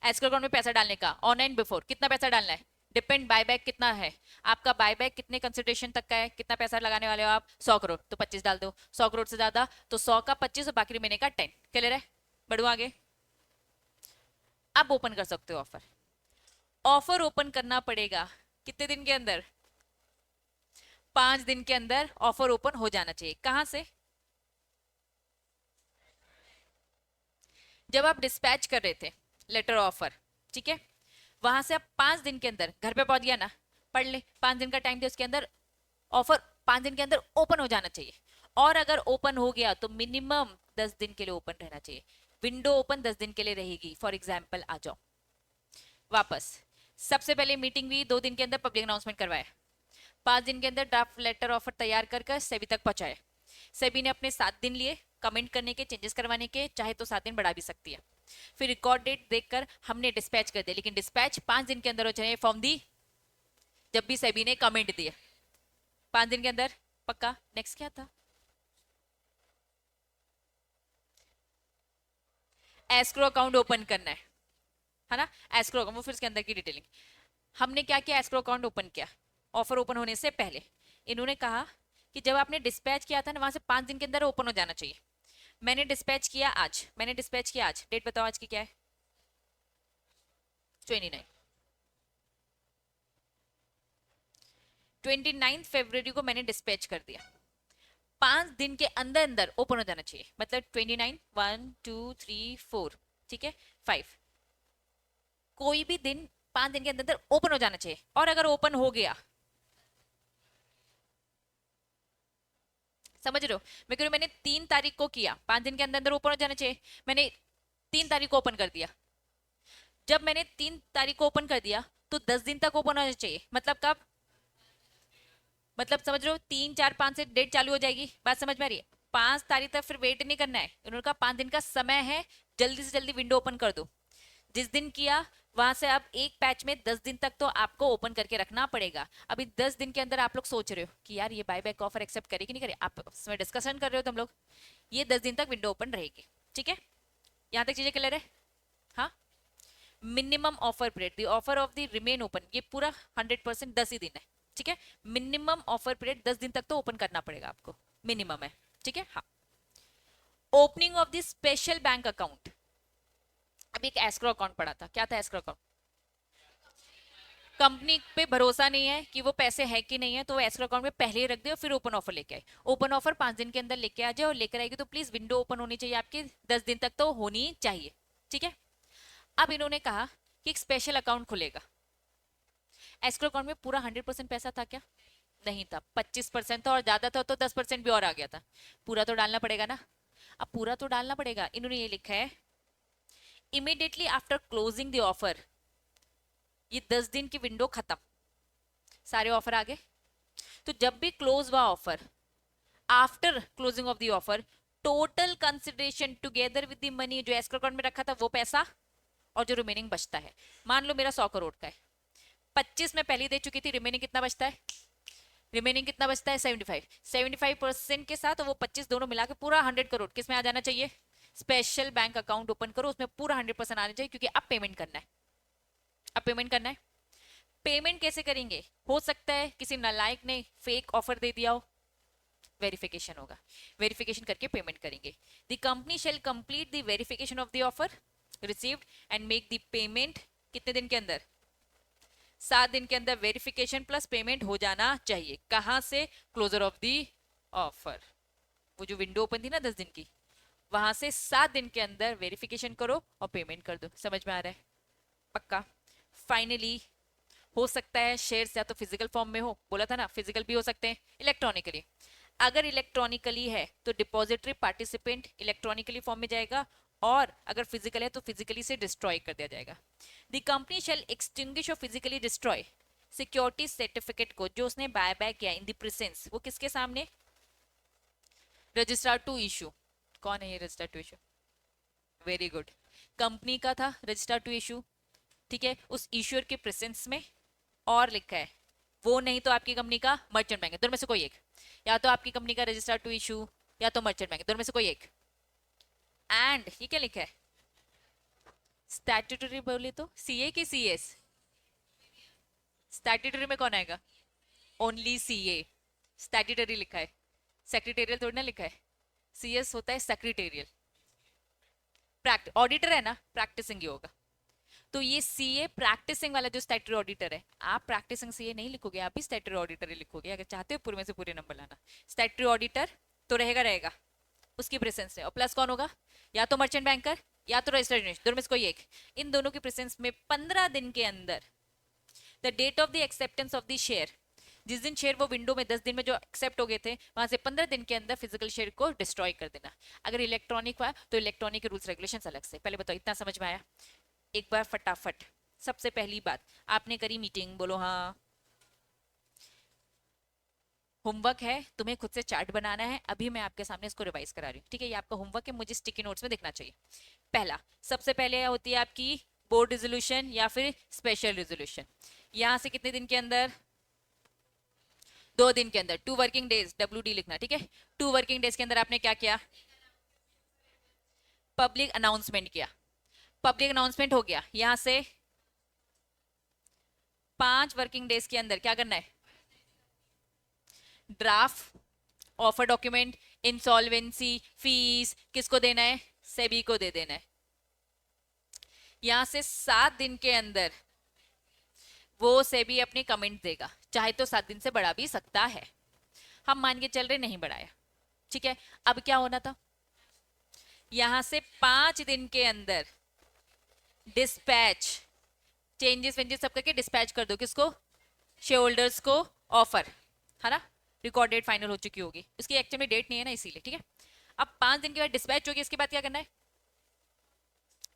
S1: एस्क्रो अकाउंट में पैसा डालने का ऑनलाइन बिफोर कितना पैसा डालना है, डिपेंड बायबैक कितना है आपका, बायबैक कितने कंसिडरेशन तक का है, कितना पैसा लगाने वाले हो आप, 100 करोड़ तो 25 डाल दो, 100 करोड़ से ज्यादा तो 100 का 25 और बाकी रिमेनिंग का 10। क्लियर है, बढ़ो आगे। अब ओपन कर सकते हो ऑफर। ऑफर ओपन करना पड़ेगा कितने दिन के अंदर, 5 दिन के अंदर ऑफर ओपन हो जाना चाहिए। कहां से, जब आप डिस्पैच कर रहे थे लेटर ऑफर, ठीक है, वहां से आप 5 दिन के अंदर घर पे पहुंच गया ना, पढ़ ले, 5 दिन का टाइम दिया, उसके अंदर ऑफर 5 दिन के अंदर ओपन हो जाना चाहिए। और अगर ओपन हो गया तो मिनिमम 10 दिन के लिए ओपन रहना चाहिए, विंडो ओपन 10 दिन के लिए रहेगी। फॉर एग्जाम्पल आ जाओ वापस, सबसे पहले मीटिंग हुई, 2 दिन के अंदर पब्लिक अनाउंसमेंट करवाया, 5 दिन के अंदर ड्राफ्ट लेटर ऑफर तैयार कर सेबी तक पहुंचाया, सेबी ने अपने 7 दिन लिए कमेंट करने के, चेंजेस करवाने के, चाहे तो 7 दिन बढ़ा भी सकती है। फिर रिकॉर्ड डेट देखकर हमने डिस्पैच कर दिया, लेकिन डिस्पैच 5 दिन के अंदर हो चाहिए फॉर्म दी, जब भी सेबी ने कमेंट दिया 5 दिन के अंदर पक्का। नेक्स्ट क्या था, एस्क्रो अकाउंट ओपन करना है ना, एस्क्रो अकाउंट, वो फिर इसके अंदर की डिटेलिंग। हमने क्या किया, एस्क्रो अकाउंट ओपन किया, ऑफर ओपन होने से पहले इन्होंने कहा कि जब आपने डिस्पैच किया था ना, वहां से 5 दिन के अंदर ओपन हो जाना चाहिए। मैंने डिस्पैच किया आज, मैंने डिस्पैच किया आज, डेट बताओ आज की क्या है, 29, 29 फरवरी को मैंने डिस्पैच कर दिया, 5 दिन के अंदर अंदर ओपन हो जाना चाहिए, मतलब 29, 1 2 3 4, ठीक है, 5, कोई भी दिन 5 दिन के अंदर अंदर ओपन हो जाना चाहिए। और अगर ओपन हो गया, समझ रहे हो, मैं कह रही हूं, मैंने 3 तारीख को किया, 5 दिन के अंदर अंदर ओपन हो जाना चाहिए, मैंने 3 तारीख को ओपन कर दिया, जब मैंने 3 तारीख को ओपन कर दिया तो 10 दिन तक ओपन होना चाहिए, मतलब कब, मतलब समझ रहे हो, 3 4 5 से डेट चालू हो जाएगी, बात समझ में आ रही है। 5 तारीख तक फिर वेट नहीं करना है, उन्होंने कहा 5 दिन का समय है, जल्दी से जल्दी विंडो ओपन कर दो। जिस दिन किया वहां से अब एक पैच में 10 दिन तक तो आपको ओपन करके रखना पड़ेगा। अभी 10 दिन के अंदर आप लोग सोच रहे हो कि यार ये बायबैक ऑफर एक्सेप्ट करेगी नहीं करे, आप उसमें डिस्कशन कर रहे हो तुम लोग, ये 10 दिन तक विंडो ओपन रहेगी, ठीक है, यहाँ तक चीजें क्लियर है। हाँ, minimum offer period, the offer of the remain open, ये पूरा 100% 10 ही दिन है, ठीक है, मिनिमम ऑफर पीरियड 10 दिन तक तो ओपन करना पड़ेगा आपको, मिनिमम है, ठीक है। हाँ, opening of the special bank account, अभी एक एस्क्रो अकाउंट पड़ा था, क्या था एस्क्रो अकाउंट, कंपनी पे भरोसा नहीं है कि वो पैसे है कि नहीं है, तो वो एस्क्रो अकाउंट में पहले ही रख दे और फिर ओपन ऑफर लेके आए, ओपन ऑफर 5 दिन के अंदर लेके आ जाए, और लेकर आएगी तो प्लीज विंडो ओपन होनी चाहिए आपकी 10 दिन तक तो होनी चाहिए, ठीक है। अब इन्होंने कहा कि एक स्पेशल अकाउंट खुलेगा, एस्क्रो अकाउंट में पूरा 100% पैसा था क्या, नहीं था, 25% था, और ज्यादा था तो 10% भी और आ गया था, पूरा तो डालना पड़ेगा ना। अब पूरा तो डालना पड़ेगा, इन्होंने ये लिखा है immediately after closing the offer, ये 10 दिन की विंडो खत्म, सारे ऑफर आ गए, तो जब भी क्लोज हुआ offer, after closing of the offer, total consideration together with the money जो एस्क्रो अकाउंट में रखा था वो पैसा, और जो रिमेनिंग बचता है, मान लो मेरा 100 करोड़ का है, 25 में पहले दे चुकी थी, रिमेनिंग कितना बचता है, रिमेनिंग कितना बचता है 75% के साथ, और वो 25 दोनों मिला के पूरा 100 करोड़ किस में आ जाना चाहिए, स्पेशल बैंक अकाउंट ओपन करो, उसमें पूरा 100% आना चाहिए, क्योंकि अब पेमेंट करना है, अब पेमेंट करना है। पेमेंट कैसे करेंगे, हो सकता है किसी नालायक ने फेक ऑफर दे दिया हो, वेरिफिकेशन होगा, वेरिफिकेशन करके पेमेंट करेंगे। The company shall complete the verification of the offer received and make the payment, कितने दिन के अंदर, 7 दिन के अंदर वेरिफिकेशन प्लस पेमेंट हो जाना चाहिए, कहां से, क्लोजर ऑफ द ऑफर, वो जो विंडो ओपन थी ना 10 दिन की, वहां से 7 दिन के अंदर वेरिफिकेशन करो और पेमेंट कर दो, समझ में आ रहा है, पक्का। फाइनली हो सकता है शेयर्स या तो फिजिकल फॉर्म में हो, बोला था ना फिजिकल भी हो सकते हैं, इलेक्ट्रॉनिकली, अगर इलेक्ट्रॉनिकली है तो डिपॉजिटरी पार्टिसिपेंट इलेक्ट्रॉनिकली फॉर्म में जाएगा, और अगर फिजिकल है तो फिजिकली से डिस्ट्रॉय कर दिया जाएगा। द कंपनी शैल एक्सटिंग्विश और फिजिकली डिस्ट्रॉय सिक्योरिटी सर्टिफिकेट को जो उसने बाय बैक किया इन द प्रेजेंस, वो किसके सामने? Registrar to issue. कौन है ये registrar to issue? Very good, company का था रजिस्ट्रार टू इशू, ठीक है, उस इश्यूअर के प्रेजेंस में। और लिखा है वो नहीं तो आपकी कंपनी का मर्चेंट बैंक है, दोनों में से कोई एक, या तो आपकी कंपनी का रजिस्ट्रार टू इशू या तो मर्चेंट बैंक, दोनों में से कोई एक। एंड ये क्या लिखा है? स्टैट्यूटरी बोले तो सीए की सीएस? स्टैट्यूटरी में कौन आएगा? Only CA. स्टैट्यूटरी लिखा है, सेक्रेटेरियल थोड़ी ना लिखा है। सीएस होता है सेक्रेटेरियल। ऑडिटर है ना, प्रैक्टिसिंग ही होगा। तो ये सीए प्रैक्टिसिंग वाला जो स्टैट्यूटरी ऑडिटर है, आप प्रैक्टिसिंग सीए नहीं लिखोगे, आप भी स्टैट्यूटरी ऑडिटर ही लिखोगे अगर चाहते हो पूरे में से पूरे नंबर लाना। स्टैट्यूटरी ऑडिटर तो रहेगा उसकी प्रेजेंस में, और प्लस कौन होगा? या तो मर्चेंट बैंकर या तो रजिस्टर्ड यूनिट, दोनों में से कोई एक। इन दोनों की प्रेजेंस में 15 दिन के अंदर the date of the acceptance of the share, जिस दिन शेयर वो विंडो में 10 दिन में जो एक्सेप्ट हो गए थे, वहां से 15 दिन के अंदर फिजिकल शेयर को डिस्ट्रॉय कर देना। अगर इलेक्ट्रॉनिक हुआ तो इलेक्ट्रॉनिक के रूल्स रेगुलेशंस अलग से। पहले बताओ इतना समझ में आया? एक बार फटाफट सबसे पहली बात, आपने करी मीटिंग, बोलो हाँ। होमवर्क है, तुम्हें खुद से चार्ट बनाना है, अभी मैं आपके सामने इसको रिवाइज करा रही हूँ, ठीक है? ये आपका होमवर्क है, मुझे स्टिकी नोट्स में दिखना चाहिए। पहला, सबसे पहले होती है आपकी बोर्ड रेजोल्यूशन या फिर स्पेशल रेजोल्यूशन। यहां से कितने दिन के अंदर? 2 दिन के अंदर, 2 वर्किंग डेज, WD लिखना, ठीक है? 2 वर्किंग डेज के अंदर आपने क्या किया? पब्लिक अनाउंसमेंट किया। पब्लिक अनाउंसमेंट हो गया, यहां से 5 वर्किंग डेज के अंदर क्या करना है? Draft offer document, insolvency, fees किसको देना है? सेबी को दे देना है। यहां से 7 दिन के अंदर वो सेबी अपनी कमेंट देगा, चाहे तो 7 दिन से बढ़ा भी सकता है, हम मान के चल रहे नहीं बढ़ाया, ठीक है? अब क्या होना था? यहां से 5 दिन के अंदर डिस्पैच, चेंजेस वेंजेस सब करके डिस्पैच कर दो, किसको? शेयर होल्डर्स को ऑफर, है ना? रिकॉर्ड डेट फाइनल हो चुकी होगी, उसकी एक्चुअल में डेट नहीं है ना, इसीलिए, ठीक है? अब 5 दिन के बाद डिस्पैच होगी, इसके बाद क्या करना है?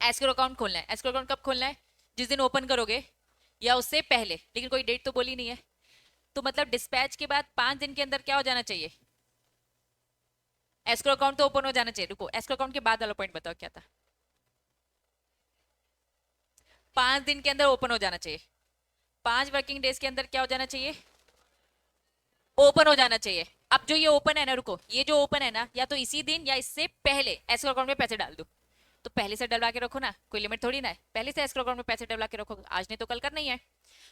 S1: एस्क्रो अकाउंट खोलना है। एस्क्रो अकाउंट कब खोलना है? जिस दिन ओपन करोगे या उससे पहले, लेकिन कोई डेट तो बोली नहीं है, तो मतलब डिस्पैच के बाद 5 दिन के अंदर क्या हो जाना चाहिए? एस्क्रो अकाउंट तो ओपन हो जाना चाहिए। रुको, एस्क्रो अकाउंट के बाद वाला पॉइंट बताओ क्या था? 5 दिन के अंदर ओपन हो जाना चाहिए। 5 वर्किंग डेज के अंदर क्या हो जाना चाहिए? ओपन हो जाना चाहिए। अब जो ये ओपन है ना, रुको, ये जो ओपन है ना, या तो इसी दिन या इससे पहले एस्क्रो अकाउंट में पैसे डाल दो। तो पहले से डलवा के रखो ना, कोई लिमिट थोड़ी ना है, पहले से एस्क्रो अकाउंट में पैसे डलवा के रखो, आज नहीं तो कल करना ही है।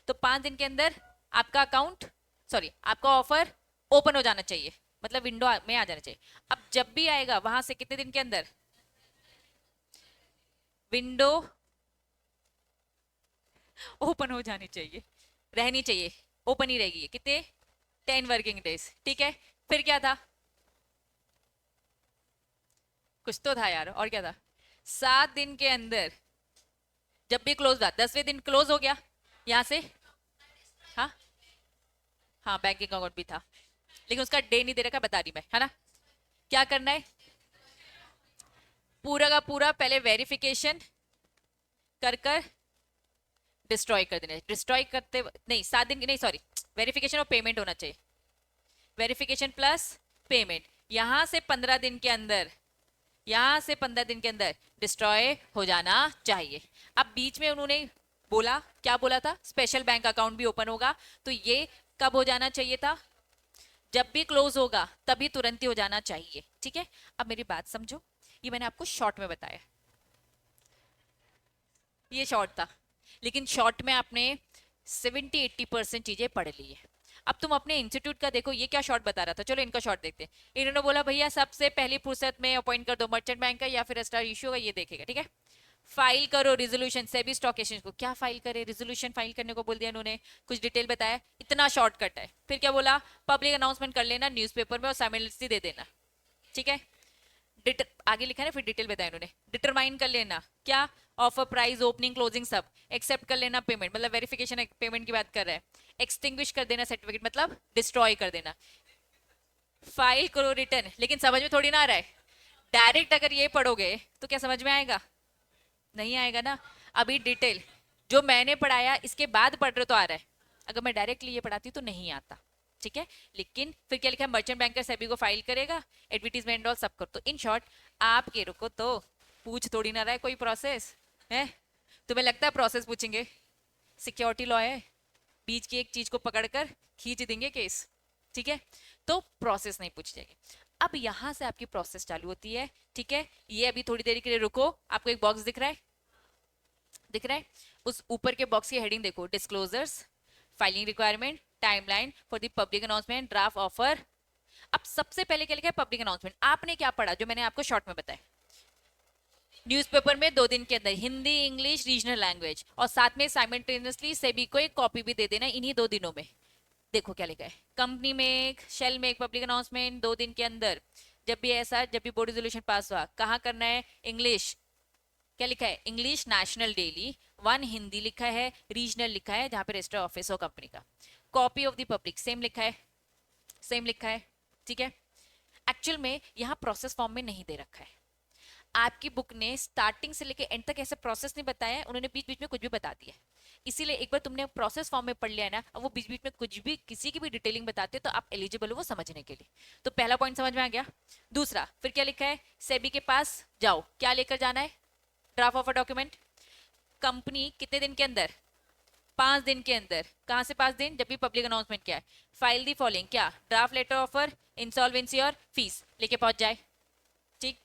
S1: तो 5 दिन के अंदर आपका अकाउंट, सॉरी, आपका ऑफर ओपन हो जाना चाहिए, मतलब विंडो में आ जाना चाहिए। अब जब भी आएगा वहां से कितने दिन के अंदर विंडो ओपन हो जानी चाहिए, रहनी चाहिए, ओपन ही रहेगी। कितने? 10 वर्किंग डेज, ठीक है? फिर क्या था? कुछ तो था यार, और क्या था? 7 दिन के अंदर जब भी क्लोज था, 10वें दिन क्लोज हो गया यहां से। हाँ हाँ, बैंकिंग अकाउंट भी था, लेकिन उसका डे नहीं दे रखा, बता रही मैं, है ना? क्या करना है? पूरा का पूरा पहले वेरिफिकेशन कर कर डिस्ट्रॉय कर देना है। डिस्ट्रॉय करते नहीं, 7 दिन नहीं, सॉरी, वेरिफिकेशन और पेमेंट होना चाहिए। वेरिफिकेशन प्लस पेमेंट, यहां से 15 दिन के अंदर, यहां से 15 दिन के अंदर डिस्ट्रॉय हो जाना चाहिए। अब बीच में उन्होंने बोला, क्या बोला था? स्पेशल बैंक अकाउंट भी ओपन होगा, तो ये कब हो जाना चाहिए था? जब भी क्लोज होगा तभी तुरंत ही हो जाना चाहिए, ठीक है? अब मेरी बात समझो, ये मैंने आपको शॉर्ट में बताया, ये शॉर्ट था, लेकिन शॉर्ट में आपने 70-80% चीजें पढ़ ली है। अब तुम अपने इंस्टीट्यूट का देखो, ये क्या शॉर्ट बता रहा था, चलो इनका शॉर्ट देखते हैं। इन्होंने बोला भैया सबसे पहली फुर्सत में अपॉइंट कर दो मर्चेंट बैंक का या फिर स्टार इश्यू का, ये देखेगा, ठीक है? फाइल करो रिजोल्यूशन सेबी स्टॉक एक्सचेंज को। क्या फाइल करे? रिजोल्यूशन फाइल करने को बोल दिया इन्होंने, कुछ डिटेल बताया, इतना शॉर्टकट है। फिर क्या बोला? पब्लिक अनाउंसमेंट कर लेना न्यूज़पेपर में और साइमल्टेनियसली दे देना, ठीक है? आगे लिखा है ना, फिर डिटेल बताया इन्होंने। डिटरमाइन कर लेना क्या? ऑफर प्राइस, ओपनिंग, क्लोजिंग सब। एक्सेप्ट कर लेना पेमेंट, मतलब वेरिफिकेशन पेमेंट की बात कर रहा है। एक्सटिंग्विश कर देना सर्टिफिकेट, मतलब डिस्ट्रॉय कर देना। फाइल करो रिटर्न, लेकिन समझ में थोड़ी ना आ रहा है। डायरेक्ट अगर ये पढ़ोगे तो क्या समझ में आएगा? नहीं आएगा ना। अभी डिटेल जो मैंने पढ़ाया इसके बाद पढ़ रहे हो तो आ रहा है, अगर मैं डायरेक्टली ये पढ़ाती तो नहीं आता। ठीक है, लेकिन फिर क्या लिखा है, मर्चेंट बैंकर सेबी को फाइल करेगा, एडवर्टीजमेंट और सब कर। तो इन शॉर्ट आप के रुको तो पूछ थोड़ी ना रहा है कोई प्रोसेस है। तुम्हें लगता है प्रोसेस पूछेंगे? सिक्योरिटी लॉ है, बीच की एक चीज को पकड़कर खींच देंगे केस। ठीक है, तो प्रोसेस नहीं पूछी जाएगी। अब यहां से आपकी प्रोसेस चालू होती है। ठीक है, ये अभी थोड़ी देर के लिए रुको, आपको एक बॉक्स दिख रहा है, दिख रहा है? उस ऊपर के बॉक्स की हेडिंग देखो, disclosures, filing requirement, timeline for the public announcement, draft offer. अब सबसे पहले क्या लिखा है, पब्लिक अनाउंसमेंट। आपने क्या पढ़ा जो मैंने आपको शॉर्ट में बताया? न्यूज़पेपर में 2 दिन के अंदर हिंदी इंग्लिश रीजनल लैंग्वेज, और साथ में साइमल्टेनियसली सेबी को एक कॉपी भी दे देना इन्हीं 2 दिनों में। देखो क्या लिखा है, कंपनी में एक शेल में एक पब्लिक अनाउंसमेंट 2 दिन के अंदर, जब भी ऐसा, जब भी बोर्ड रेजोल्यूशन पास हुआ, कहाँ करना है? इंग्लिश। क्या लिखा है? इंग्लिश नेशनल डेली, 1 हिंदी लिखा है, रीजनल लिखा है जहां पे रजिस्टर ऑफिस हो कंपनी का, copy of the public same लिखा है, सेम लिखा है। ठीक है, एक्चुअल में यहाँ प्रोसेस फॉर्म में नहीं दे रखा है। आपकी बुक ने स्टार्टिंग से लेके एंड तक ऐसे प्रोसेस नहीं बताया है, उन्होंने बीच बीच में कुछ भी बता दिया। इसीलिए एक बार तुमने प्रोसेस फॉर्म में पढ़ लिया ना, अब वो बीच बीच में कुछ भी किसी की भी डिटेलिंग बताते तो आप एलिजिबल हो वो समझने के लिए। तो पहला पॉइंट समझ में आ गया। दूसरा फिर क्या लिखा है, सेबी के पास जाओ, क्या लेकर जाना है? Draft of a document. Company कितने दिन के अंदर? 5 दिन के अंदर। कहां से 5 दिन? जब भी पब्लिक अनाउंसमेंट किया है। फाइल दी फॉलोइंग, क्या? ड्राफ्ट लेटर ऑफर, इंसॉल्वेंसी और फीस लेके पहुंच जाए। ठीक।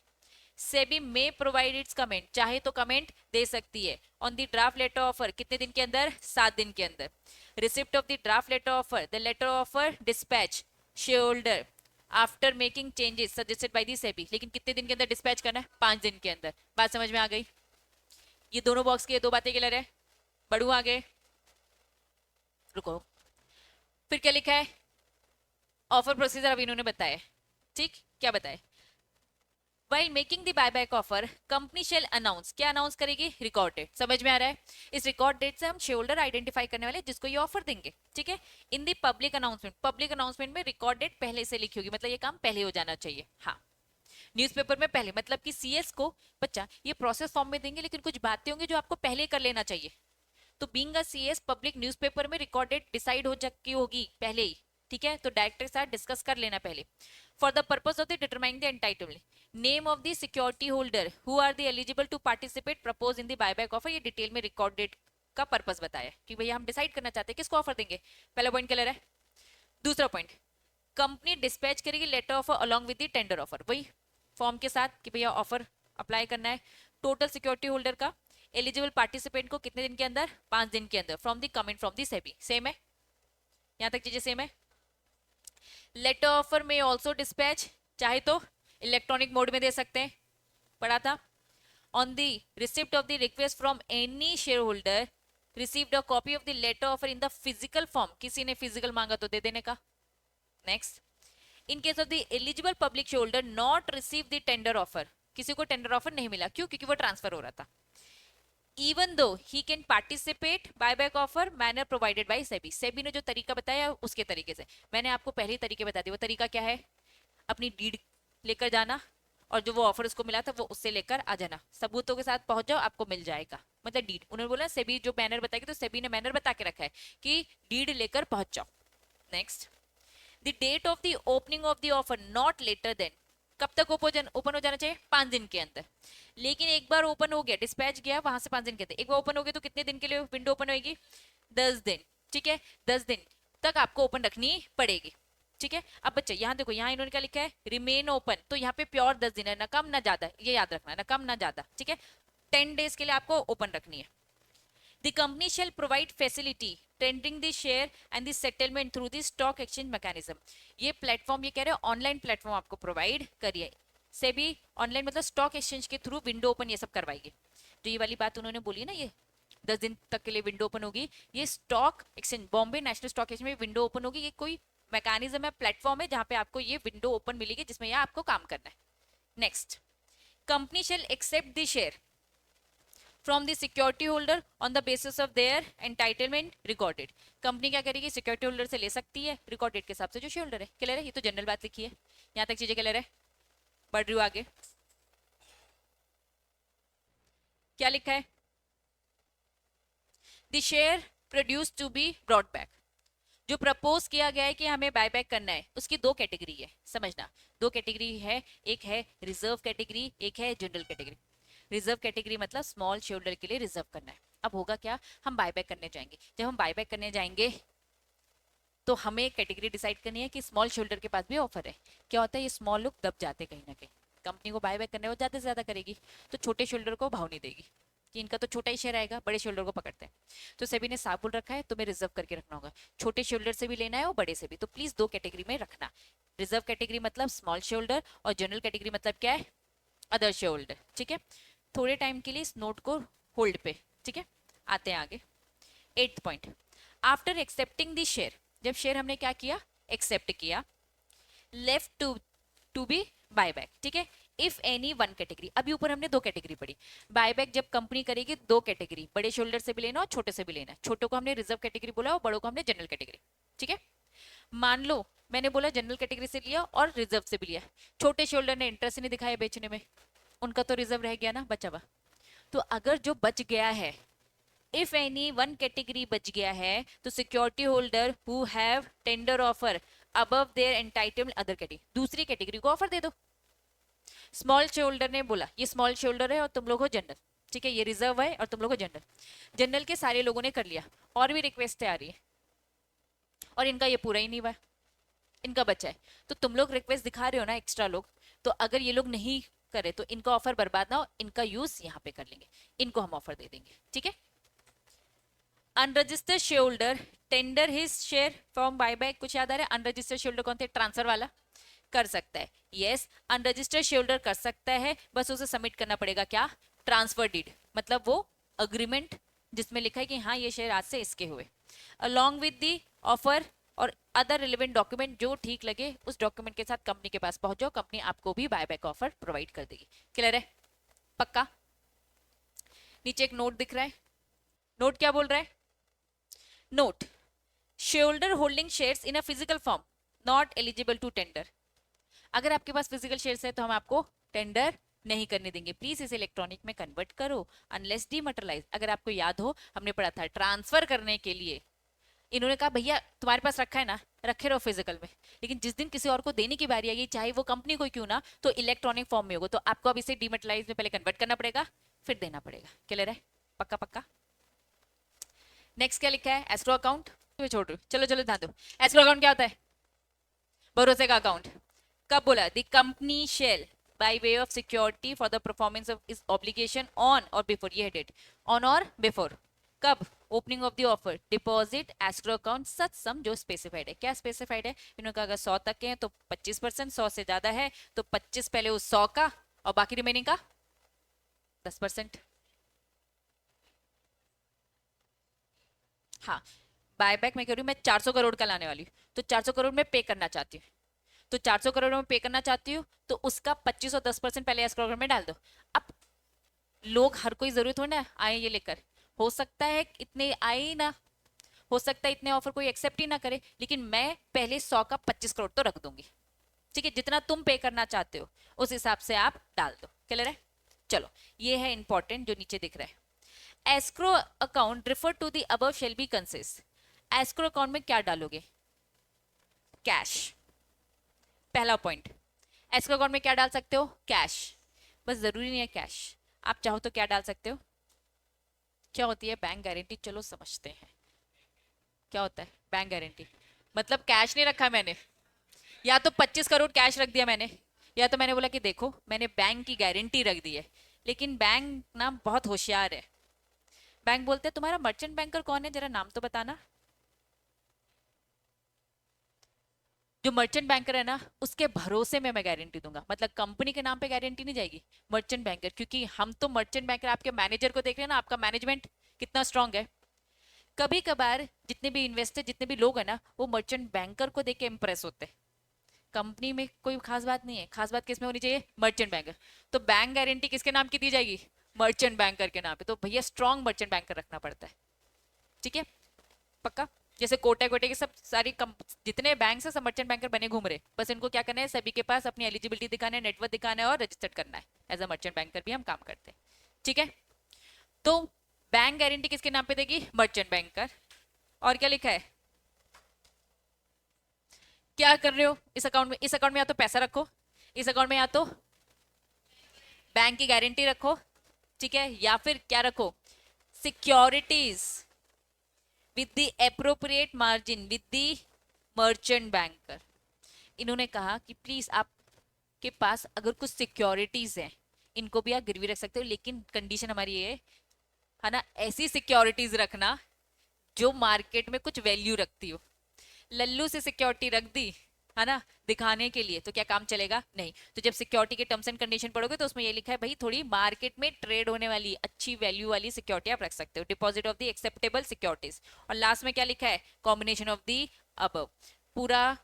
S1: सेबी में प्रोवाइड इट्स कमेंट, चाहे तो कमेंट दे सकती है on the draft letter offer, कितने दिन के अंदर? 7 दिन के अंदर। Receipt of the draft letter offer, the letter offer dispatch share holder after making changes suggested by the SEBI, लेकिन कितने दिन के अंदर डिस्पैच करना है? 5 दिन के अंदर। बात समझ में आ गई? ये दोनों बॉक्स की ये 2 बातें क्लियर है? बढ़ू आगे, रुको। फिर क्या लिखा है? ऑफर प्रोसीजर अभी इन्होंने बताया। ठीक, क्या बताया? While making the buyback offer, company shall announce, क्या अनाउंस करेगी? Record date. समझ में आ रहा है? इस रिकॉर्ड डेट से हम शेयर होल्डर आइडेंटिफाई करने वाले जिसको ये ऑफर देंगे। ठीक है, इन दी पब्लिक अनाउंसमेंट, पब्लिक अनाउंसमेंट में रिकॉर्ड डेट पहले से लिखी होगी, मतलब ये काम पहले हो जाना चाहिए। हाँ, न्यूज़पेपर में पहले, मतलब कि सीएस को बच्चा ये प्रोसेस फॉर्म में देंगे, लेकिन कुछ बातें होंगी जो आपको पहले कर लेना चाहिए। तो being a CS public newspaper में रिकॉर्ड डेट डिसाइड हो चुकी होगी पहले ही। ठीक है, तो डायरेक्टर के साथ डिस्कस कर लेना पहले। For the purpose of the determining the entitlement, name of the security holder who are the eligible to participate propose in the buyback offer, ये डिटेल में रिकॉर्ड डेट का पर्पस बताया कि भैया हम डिसाइड करना चाहते हैं किसको ऑफर देंगे। पहला पॉइंट क्लियर है? दूसरा पॉइंट, कंपनी डिस्पैच करेगी letter offer along with the tender offer, वही फॉर्म के साथ कि भैया ऑफर अप्लाई करना है। टोटल सिक्योरिटी होल्डर का, एलिजिबल पार्टिसिपेंट को कितने दिन के अंदर? 5 दिन के अंदर, from the comment from the SEBI. Same है? यहां तक चीजें सेम है? लेटर ऑफर में ऑल्सो डिस्पैच, चाहे तो इलेक्ट्रॉनिक मोड में दे सकते हैं, पढ़ा था। On the receipt of the request from any share holder received a copy of the letter offer in the physical form, किसी ने फिजिकल मांगा तो दे देने का। Next, in case of the eligible public share holder not receive the tender offer, किसी को tender offer नहीं मिला, क्यों? क्योंकि वो ट्रांसफर हो रहा था। Even though he can participate buyback offer manner provided by SEBI, SEBI ने जो तरीका बताया उसके तरीके से। मैंने आपको पहले तरीके बता दिए, वो तरीका क्या है? अपनी डीड लेकर जाना, और जो वो ऑफर उसको मिला था वो उससे लेकर आ जाना, सबूतों के साथ पहुंच जाओ, आपको मिल जाएगा। मतलब डीड, उन्होंने बोला सेबी जो बैनर बताएगी, तो सेबी ने बैनर बता के रखा है कि डीड लेकर पहुंच जाओ। Next, the date of the opening of the offer not letter then, कब तक ओपन हो जाना चाहिए? 5 दिन के अंदर। लेकिन एक बार ओपन हो गया, डिस्पैच गया वहां से 5 दिन के अंदर, एक बार ओपन हो गया तो कितने दिन के लिए विंडो ओपन होगी? 10 दिन। ठीक है, 10 दिन तक आपको ओपन रखनी पड़ेगी। ठीक है, अब बच्चे यहाँ देखो, यहाँ इन्होंने क्या लिखा है? रिमेन ओपन, तो यहाँ पे प्योर 10 दिन है, ना कम ना ज्यादा, ये याद रखना, ना कम ना ज्यादा। ठीक है, 10 डेज के लिए आपको ओपन रखनी है। The company shall provide facility tendering the share and the settlement through the stock exchange mechanism. ये प्लेटफॉर्म, ये कह रहे हैं ऑनलाइन प्लेटफॉर्म आपको प्रोवाइड करिए। से भी ऑनलाइन मतलब स्टॉक एक्सचेंज के थ्रू विंडो ओपन ये सब करवाइए। तो ये वाली बात उन्होंने बोली ना, ये 10 दिन तक के लिए विंडो ओपन होगी, ये stock exchange, Bombay national stock exchange में विंडो ओपन होगी। ये कोई मैकेनिज्म है, प्लेटफॉर्म है जहां पे आपको ये विंडो ओपन मिलेगी जिसमें यह आपको काम करना है। Next, company shall accept the share from the security holder on the basis of their entitlement recorded. Company क्या करेगी, सिक्योरिटी होल्डर से ले सकती है रिकॉर्ड डेट के हिसाब से जो शेयर होल्डर है। क्लियर है, ये तो जनरल बात लिखी है, यहाँ तक चीजें क्लियर है। बढ़ रही हूँ आगे, क्या लिखा है, the share produce to be bought back. जो प्रपोज किया गया है कि हमें बायबैक करना है, उसकी दो कैटेगरी है, समझना। दो कैटेगरी है, एक है रिजर्व कैटेगरी, एक है जनरल कैटेगरी। रिजर्व कैटेगरी मतलब स्मॉल शेयर होल्डर के लिए रिजर्व करना है। अब होगा क्या, हम बायबैक करने जाएंगे। जब हम बायबैक करने जाएंगे तो हमें कैटेगरी डिसाइड करनी है कि स्मॉल शेयर होल्डर के पास भी ऑफर है। क्या होता है, ये स्मॉल लोग दब जाते कहीं ना कहीं, कंपनी को बायबैक करने वो ज्यादा से ज्यादा करेगी, तो छोटे शेयर होल्डर को भाव नहीं देगी कि इनका तो छोटा ही शेयर आएगा, बड़े शेयर होल्डर को पकड़ते हैं। तो सेबी ने साफ बोल रखा है तुम्हें रिजर्व करके रखना होगा, छोटे शेयर होल्डर से भी लेना है और बड़े से भी, तो प्लीज दो कैटेगरी में रखना। रिजर्व कैटेगरी मतलब स्मॉल शेयर होल्डर, और जनरल कैटेगरी मतलब क्या है, अदर शेयर होल्डर। ठीक है, थोड़े टाइम के लिए इस नोट को होल्ड पे। ठीक है, आते हैं आगे। 8th point, after accepting the share, जब शेयर हमने क्या किया, एक्सेप्ट किया, लेफ्ट टू बी बायबैक। ठीक है, इफ एनी वन कैटेगरी, अभी ऊपर हमने दो कैटेगरी पढ़ी। बायबैक जब कंपनी करेगी दो कैटेगरी, बड़े शोल्डर से भी लेना और छोटे से भी लेना। छोटों को हमने रिजर्व कैटेगरी बोला और बड़ों को हमने जनरल कैटेगरी। ठीक है, मान लो मैंने बोला जनरल कैटेगरी से लिया और रिजर्व से भी लिया, छोटे शोल्डर ने इंटरेस्ट नहीं दिखाया बेचने में, उनका तो रिजर्व रह गया ना, बचा हुआ। तो अगर जो बच गया है, इफ एनी वन कैटेगरी बच गया है, तो security holder who have tender offer above their entitled other category, दूसरी कैटेगरी को ऑफर दे दो। स्मॉल शेयर होल्डर ने बोला ये स्मॉल शेयर होल्डर है और तुम लोग हो जनरल, ठीक है, ये रिजर्व है और तुम लोग हो जनरल। जनरल के सारे लोगों ने कर लिया, और भी रिक्वेस्ट आ रही है और इनका ये पूरा ही नहीं हुआ, इनका बचा है, तो तुम लोग रिक्वेस्ट दिखा रहे हो ना एक्स्ट्रा लोग, तो अगर ये लोग नहीं करे तो इनका ऑफर बर्बाद ना हो, इनका यूज यहाँ पे कर लेंगे, इनको हम ऑफर दे देंगे। ठीक है, unregistered share holder tender his share from buyback, कुछ याद आ रहा है, अनरजिस्टर्ड शेयर होल्डर कौन थे, ट्रांसफर वाला कर सकता है। यस, अनरजिस्टर्ड शेयर होल्डर कर सकता है, बस उसे सबमिट करना पड़ेगा क्या, ट्रांसफर डीड, मतलब वो अग्रीमेंट जिसमें लिखा है कि हाँ ये शेयर आज से इसके हुए, अलोंग विद दी ऑफर और अदर रिलेवेंट डॉक्यूमेंट, जो ठीक लगे उस डॉक्यूमेंट के साथ कंपनी के पास पहुंच जाओ, कंपनी आपको भी बायबैक ऑफर प्रोवाइड कर देगी। क्लियर है, पक्का। नीचे एक नोट दिख रहा है, नोट क्या बोल रहा है, note, share holding shares in a physical form not eligible to tender. अगर आपके पास फिजिकल शेयर्स है तो हम आपको टेंडर नहीं करने देंगे, प्लीज इसे इलेक्ट्रॉनिक में कन्वर्ट करो अनलेस डीमटेरियलाइज। अगर आपको याद हो हमने पढ़ा था ट्रांसफर करने के लिए इन्होंने कहा भैया तुम्हारे पास रखा है ना, रखे रहो फिजिकल में, लेकिन जिस दिन किसी और को देने की बारी आएगी, चाहे वो कंपनी को क्यों ना, तो इलेक्ट्रॉनिक फॉर्म में होगा, तो आपको अब इसे डीमटेरियलाइज में पहले कन्वर्ट करना पड़ेगा फिर देना पड़ेगा। क्लियर है, पक्का पक्का। नेक्स्ट क्या लिखा है, एस्क्रो अकाउंट, छोड़ रही चलो चलो ध्यान दो। एस्क्रो अकाउंट क्या होता है, भरोसे का अकाउंट। कब बोला, the company shall by way of security for the performance of its obligation on or before, ये डेट on or before, कब, opening of the offer, deposit escrow account such sum जो स्पेसिफाइड है। क्या specified है, इन्होंने कहा अगर 100 तक के हैं तो 25%, 100 से ज्यादा है तो 25 पहले उस 100 का और बाकी रिमेनिंग का 10%। हाँ, बायबैक में कह रही हूँ मैं 400 करोड़ का लाने वाली हूँ, तो 400 करोड़ में पे करना चाहती हूँ, तो 400 करोड़ में पे करना चाहती हूँ तो उसका 25 और 10% पहले एस्क्रो अकाउंट में डाल दो। अब लोग हर कोई जरूरत हो ना आए ये लेकर, हो सकता है इतने आए ही ना, हो सकता है इतने ऑफर कोई एक्सेप्ट ही ना करे, लेकिन मैं पहले 100 का 25 करोड़ तो रख दूंगी। ठीक है, जितना तुम पे करना चाहते हो उस हिसाब से आप डाल दो। क्लियर है, चलो ये है इंपॉर्टेंट जो नीचे दिख रहा है। Escrow account refer to the above shall be consist, escrow account में क्या डालोगे, कैश, पहला पॉइंट। एस्क्रो अकाउंट में क्या डाल सकते हो, कैश, बस जरूरी नहीं है कैश, आप चाहो तो क्या डाल सकते हो, क्या होती है बैंक गारंटी, चलो समझते हैं क्या होता है बैंक गारंटी। मतलब कैश नहीं रखा मैंने, या तो 25 करोड़ कैश रख दिया मैंने, या तो मैंने बोला कि देखो मैंने बैंक की गारंटी रख दी है, लेकिन बैंक ना बहुत होशियार है, बैंक बोलते हैं तुम्हारा मर्चेंट बैंकर कौन है जरा नाम तो बताना। जो मर्चेंट बैंकर है ना उसके भरोसे में मैं गारंटी दूंगा, मतलब कंपनी के नाम पे गारंटी नहीं जाएगी, मर्चेंट बैंकर, क्योंकि हम तो मर्चेंट बैंकर आपके मैनेजर को देख रहे हैं ना, आपका मैनेजमेंट कितना स्ट्रांग है। कभी कभार जितने भी इन्वेस्टर जितने भी लोग हैं ना वो मर्चेंट बैंकर को देख के इंप्रेस होते हैं, कंपनी में कोई खास बात नहीं है, खास बात किसमें होनी चाहिए, मर्चेंट बैंकर। तो बैंक गारंटी किसके नाम की दी जाएगी, मर्चेंट बैंकर के नाम पे, तो भैया स्ट्रॉन्ग मर्चेंट बैंकर रखना पड़ता है, ठीक है, पक्का। जैसे कोटक वोटक के सब सारी जितने बैंक है सब मर्चेंट बैंकर बने घूम रहे, बस इनको क्या करना है, सभी के पास अपनी एलिजिबिलिटी दिखाना है, नेटवर्क दिखाना है और रजिस्टर्ड करना है, एज अ मर्चेंट बैंकर भी हम काम करते हैं, ठीक है। तो बैंक गारंटी किसके नाम पे देगी, मर्चेंट बैंकर। और क्या लिखा है, क्या कर रहे हो इस अकाउंट में, इस अकाउंट में या तो पैसा रखो, इस अकाउंट में या तो बैंक की गारंटी रखो, ठीक है, या फिर क्या रखो, securities with the appropriate margin with the merchant banker. इन्होंने कहा कि प्लीज आपके पास अगर कुछ सिक्योरिटीज हैं इनको भी आप गिरवी रख सकते हो, लेकिन कंडीशन हमारी ये है ना, ऐसी सिक्योरिटीज रखना जो मार्केट में कुछ वैल्यू रखती हो। लल्लू से सिक्योरिटी रख दी है ना दिखाने के लिए, तो क्या काम चलेगा, नहीं। तो जब सिक्योरिटी के टर्म्स एंड कंडीशन पढ़ोगे तो उसमें ये लिखा है भाई थोड़ी मार्केट में ट्रेड होने वाली अच्छी वैल्यू वाली सिक्योरिटी आप रख सकते हो, deposit of the acceptable securities. और लास्ट में क्या लिखा है, कॉम्बिनेशन ऑफ दी अबव। पूरा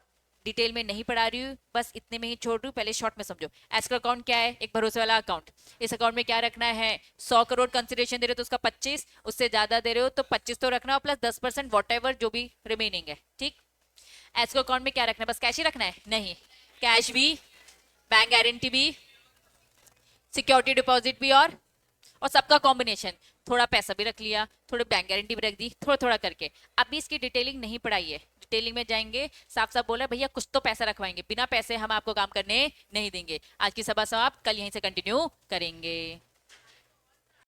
S1: डिटेल में नहीं पढ़ा रही हूँ, बस इतने में ही छोड़ रही हूँ, पहले शॉर्ट में समझो। एस्क्रो अकाउंट क्या है, एक भरोसे वाला अकाउंट। इस अकाउंट में क्या रखना है, 100 करोड़ कंसिडरेशन दे रहे हो तो उसका 25, उससे ज्यादा दे रहे हो तो 25 तो रखना, प्लस 10% वॉट एवर जो भी रिमेनिंग है, ठीक। एस्क्रो अकाउंट में क्या रखना है, बस कैश ही रखना है, नहीं, कैश भी, बैंक गारंटी भी, सिक्योरिटी डिपॉजिट भी, और सबका कॉम्बिनेशन, थोड़ा पैसा भी रख लिया, थोड़ी बैंक गारंटी भी रख दी, थोड़ा थोड़ा करके। अभी इसकी डिटेलिंग नहीं पढ़ाई है, डिटेलिंग में जाएंगे, साफ साफ बोला भैया कुछ तो पैसा रखवाएंगे, बिना पैसे हम आपको काम करने नहीं देंगे। आज की सभा समाप्त, कल यहीं से कंटिन्यू करेंगे।